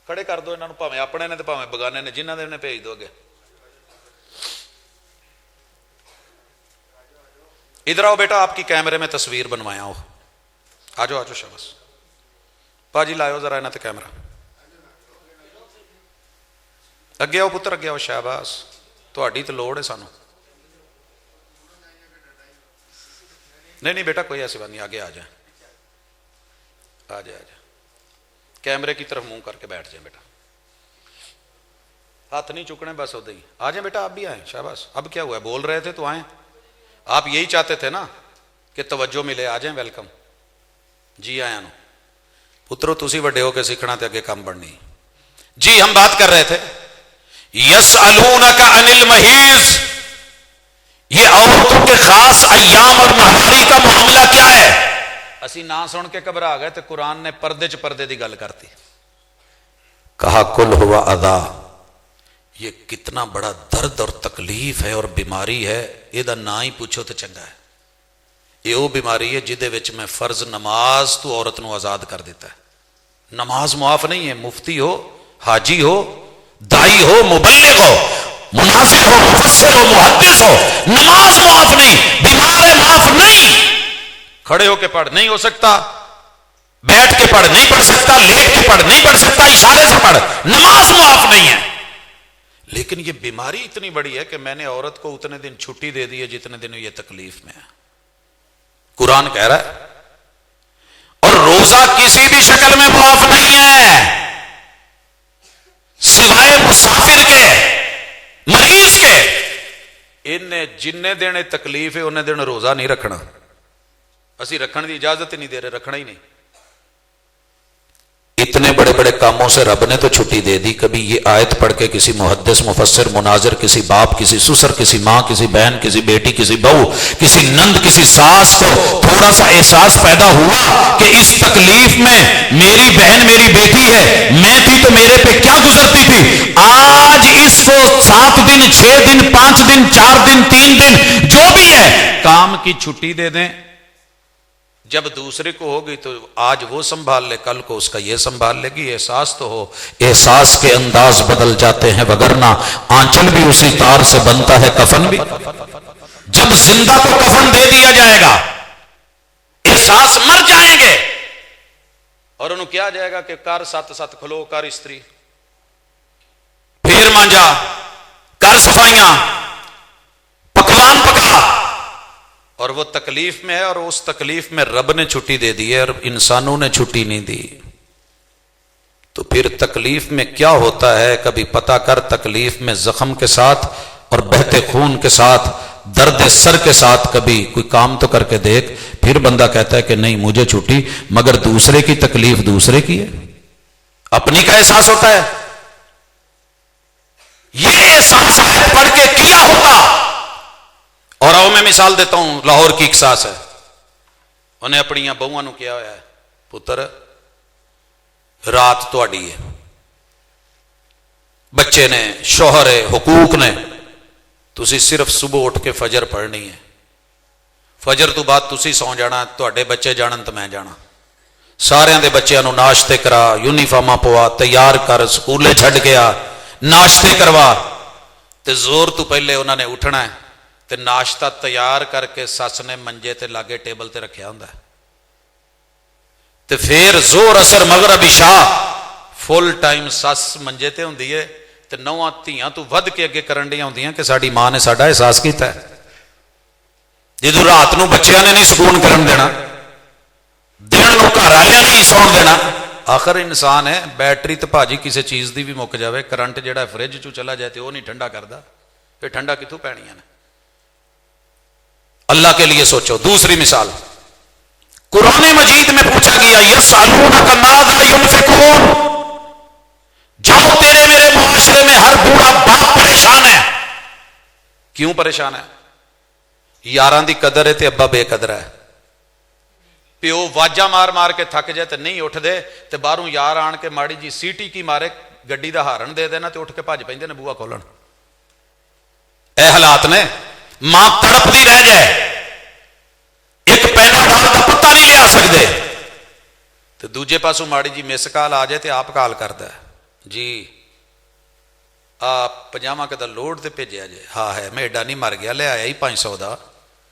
کھڑے کر دو انہاں نو، بھاویں اپنے نے تے بھاویں بگانے نے، جنہاں دے نے بھیج دو اگے۔ ادھر آؤ بیٹا, آپ کی کیمرے میں تصویر بنوایا ہو, آ جاؤ شاباش. پاجی لائیو ذرا انہاں تے کیمرہ, اگے آؤ پتر اگے آؤ, شاباش, تہاڈی تے لوڑ ہے سانو. نہیں بیٹا کوئی ایسی بات نہیں, آگے آ جائیں, آ جائے, کیمرے کی طرف منہ کر کے بیٹھ جائیں بیٹا, ہاتھ نہیں چکنے بس ادھر ہی. آ جائیں بیٹا, آپ بھی آئیں, شاباش. اب کیا ہوا ہے, بول رہے تھے تو آئیں, آپ یہی چاہتے تھے نا کہ توجہ ملے, آ جائیں, ویلکم جی. آیا نو پترو, تسی وڈے ہو کے سیکھنا تے اگے کام بڑھنی. جی ہم بات کر رہے تھے یسألونک عن المحیض, یہ عورتوں کے خاص ایام اور ماہواری کا معاملہ کیا ہے. اسی نہ سن کے گھبرا گئے تو قرآن نے پردے چ پردے دی گل کرتی. کہا کل ہوا اذا, یہ کتنا بڑا درد اور تکلیف ہے اور بیماری ہے, یہ نہ ہی پوچھو تو چنگا ہے. یہ وہ بیماری ہے جہدے وچ میں فرض نماز تو عورت نو آزاد کر دیتا ہے. نماز معاف نہیں ہے, مفتی ہو, حاجی ہو, دائی ہو, مبلغ ہو, مناظر ہو, مفسر ہو, محدث ہو, نماز معاف نہیں, بیمار معاف نہیں. کھڑے ہو کے پڑھ نہیں ہو سکتا, بیٹھ کے پڑھ نہیں پڑھ سکتا, لیٹ کے پڑھ نہیں پڑھ سکتا, اشارے سے پڑھ, نماز معاف نہیں ہے. لیکن یہ بیماری اتنی بڑی ہے کہ میں نے عورت کو اتنے دن چھٹی دے دی ہے جتنے دن یہ تکلیف میں ہے. قرآن کہہ رہا ہے. اور روزہ کسی بھی شکل میں معاف نہیں ہے سوائے مسافر کے, مریض کے. انہیں جن دن تکلیف ہے انہیں دن روزہ نہیں رکھنا. اسی رکھنے دی اجازت ہی نہیں دے رہے, رکھنا ہی نہیں. اتنے بڑے بڑے کاموں سے رب نے تو چھٹی دے دی. کبھی یہ آیت پڑھ کے کسی محدث, مفسر, مناظر, کسی باپ, کسی سسر, کسی ماں, کسی بہن, کسی بیٹی, کسی بہو, کسی نند, کسی ساس کو تھوڑا سا احساس پیدا ہوا کہ اس تکلیف میں میری بہن میری بیٹی ہے, میں تھی تو میرے پہ کیا گزرتی تھی, آج اس کو 7 دن 6 دن 5 دن 4 دن 3 دن جو بھی ہے کام کی چھٹی دے دیں. جب دوسرے کو ہوگی تو آج وہ سنبھال لے, کل کو اس کا یہ سنبھال لے گی. احساس تو ہو, احساس کے انداز بدل جاتے ہیں, وگرنہ آنچل بھی اسی تار سے بنتا ہے, کفن بھی. جب زندہ کو کفن دے دیا جائے گا, احساس مر جائیں گے, اور انہوں کیا جائے گا کہ کر سات سات کھلو, کر استری, پھر مانجا, کر صفائیاں, پکوان پکا, اور وہ تکلیف میں ہے. اور اس تکلیف میں رب نے چھٹی دے دی ہے اور انسانوں نے چھٹی نہیں دی. تو پھر تکلیف میں کیا ہوتا ہے کبھی پتہ کر. تکلیف میں زخم کے ساتھ اور بہتے خون کے ساتھ, درد سر کے ساتھ کبھی کوئی کام تو کر کے دیکھ. پھر بندہ کہتا ہے کہ نہیں مجھے چھٹی, مگر دوسرے کی تکلیف دوسرے کی ہے, اپنی کا احساس ہوتا ہے. یہ احساس پڑھ کے کیا ہوتا. اور آؤ میں مثال دیتا ہوں, لاہور کی ایک ساس ہے, انہیں اپنی بہوؤں نو کیا ہوا ہے, پتر رات تہاڈی ہے, بچے نے, شوہر ہے, حقوق نے, تسی صرف صبح اٹھ کے فجر پڑھنی ہے. فجر تو بعد تسی سو جانا, تہاڈے بچے جانن تو میں جانا. سارے دے بچیاں نو ناشتے کرا, یونیفارماں پوا, تیار کر, سکولے چھڈ گیا, ناشتے کروا, تے زور تو پہلے انہوں نے اٹھنا ہے تے ناشتہ تیار کر کے سس نے منجے تے لاگے ٹیبل تے رکھیا ہوندا ہے. تے پھر زور اثر مغرب عشاء فل ٹائم سس منجے تے ہوندی ہے تے نواں دھیاں تو ود کے اگے کرن ڈیاں ہوندیاں کہ ساڈی ماں نے ساڈا احساس کیتا ہے. جدوں رات نو بچیاں نے نہیں سکون کرن دینا, دن نو گھر والے نہیں سون دینا. آخر انسان ہے, بیٹری تے بھاجی کسی چیز دی بھی مک جاوے, کرنٹ جڑا فریج چو چلا جائے تے وہ نہیں ٹھنڈا کردا, پھر ٹھنڈا کتوں پینیاں نے. اللہ کے لیے سوچو. دوسری مثال, قرآن مجید میں پوچھا گیا یسألونک ماذا ينفقون, جاؤ تیرے میرے معاشرے میں ہر بوڑھا باپ پریشان ہے. کیوں پریشان ہے؟ یاراں دی قدر ہے تے ابا بے قدر ہے. پیو واجا مار مار کے تھک جائے تے نہیں اٹھ دے, تے باہروں یار آن کے ماڑی جی سیٹی کی مارے گڈی دا ہارن دے دینا تے اٹھ کے بھج پیندے نے بوا کھولن. اے حالات نے. ماں تڑپتی رہ جائے, ایک پینا ڈال کا پتہ نہیں لیا سکتے, تو دوجے پاسوں ماڑی جی مس کال آ جائے تے آپ کال کرتا ہے, جی آپ پجامہ کدا لوڈ تے بھیجیا جائے, ہاں ہے میں ایڈا نہیں مر گیا, لے آیا ہی 500 دا,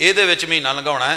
ਇਹਦੇ ਵਿੱਚ ਮਹੀਨਾ ਲੰਘਾਉਣਾ ਹੈ,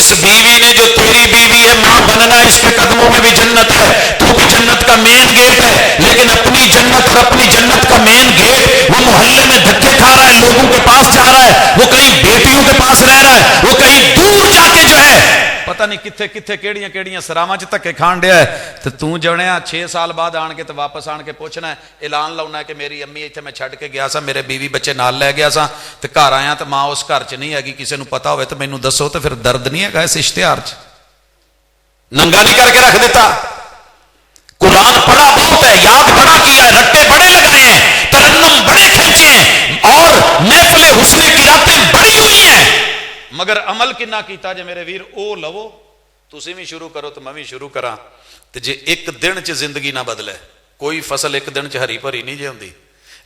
جس بیوی نے جو تیری بیوی ہے ماں بننا اس کے قدموں میں بھی جنت ہے، تو بھی جنت کا مین گیٹ ہے، لیکن اپنی جنت اور اپنی جنت کا مین گیٹ وہ محلے میں دھکے کھا رہا ہے، لوگوں کے پاس جا رہا ہے، وہ کہیں بیٹیوں کے پاس رہ رہا ہے، وہ کہیں دور جا کے جو ہے پتہ نہیں کتھے کتھے کیڑیاں کیڑیاں سراواں چ دھکے کھان ڈیا ہے، تے تو جنیا 6 سال بعد آن کے تے واپس آن کے پوچھنا ہے، اعلان لاؤنا ہے کہ میری امی ایتھے میں چھڈ کے گیا سا، میرے بیوی بچے نال لے گیا سا تے گھر آیا تے ماں اس گھر چ نہیں ہے گی، کسی نو پتا ہوئے تو مینوں دسو، تے پھر درد نہیں ہے اس اشتہار چ ننگا نہیں کر کے رکھ دیتا۔ قرآن پڑھا بہت ہے، یاد بڑا کیا ہے، رٹے بڑے لگائے ہیں، ترنم بڑے کھینچے ہیں، اور محفل حسن قراتیں بڑی ہوئی ہیں، مگر عمل کنا کیتا جے میرے ویر او لو، تسی بھی شروع کرو تو میں بھی شروع کراں، تے جے ایک دن چ زندگی نہ بدلے، کوئی فصل ایک دن چ ہری بھری نہیں جے ہوندی،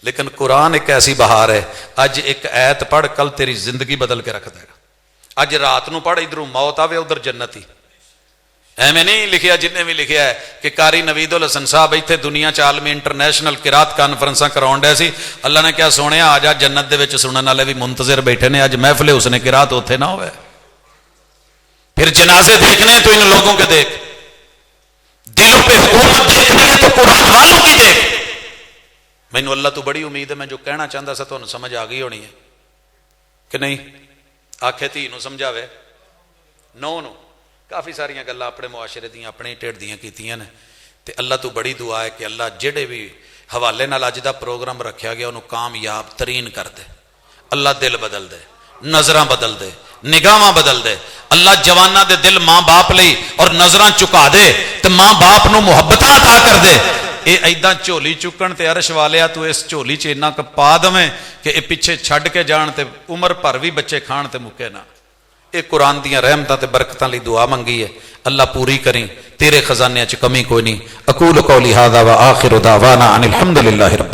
لیکن قرآن ایک ایسی بہار ہے، اج ایک ایت پڑھ کل تیری زندگی بدل کے رکھ دے گا، اج رات نو پڑھ ادھروں موت آوے ادھر جنت ہی، ایویں نہیں لکھیا جن نے بھی لکھیا ہے کہ قاری نوید الحسن صاحب ایتھے دنیا چ عالمی انٹرنیشنل قرات کانفرنساں کراون ڈے سی، اللہ نے کیا سونیا آ جا جنت دے وچ سنن والے بھی منتظر بیٹھے نے، اج محفل حسن قرات اوتھے نہ ہوئے، پھر جنازے دیکھنے تو ان لوگوں کے دیکھ، دلوں پہ حکومت دیکھنی ہے تو قرآن والوں کی دیکھ۔ مینوں اللہ تو بڑی امید ہے، میں جو کہنا چاہتا سا تمہیں سمجھ آ گئی ہونی ہے کہ نہیں؟ آکھے تھی نو سمجھاوے نو کافی ساری گلاں اپنے معاشرے دیاں اپنے ٹیڑھ دیاں کیتیاں نے، تے اللہ تو بڑی دعا ہے کہ اللہ جڑے بھی حوالے نال اج دا پروگرام رکھیا گیا انہوں کامیاب ترین کر دے، اللہ دل بدل دے، نظراں بدل دے، نگاہاں بدل دے، اللہ جواناں دے دل ماں باپ لئی اور نظراں چکا دے تے ماں باپ نو محبتاں عطا کر دے، اے ایداں جھولی چکن تے عرش والیا تو اس جھولی چ اتنا پا دیں کہ اے پیچھے چھڈ کے جان تے عمر بھر بھی بچے کھان تے مکے نہ، اے قرآن دیاں رحمتاں تے برکتاں لئی دعا منگی ہے، اللہ پوری کریں، تیرے خزانے چ کمی کوئی نہیں۔ اقول قولی ھذا وآخر دعوانا ان الحمد للہ رب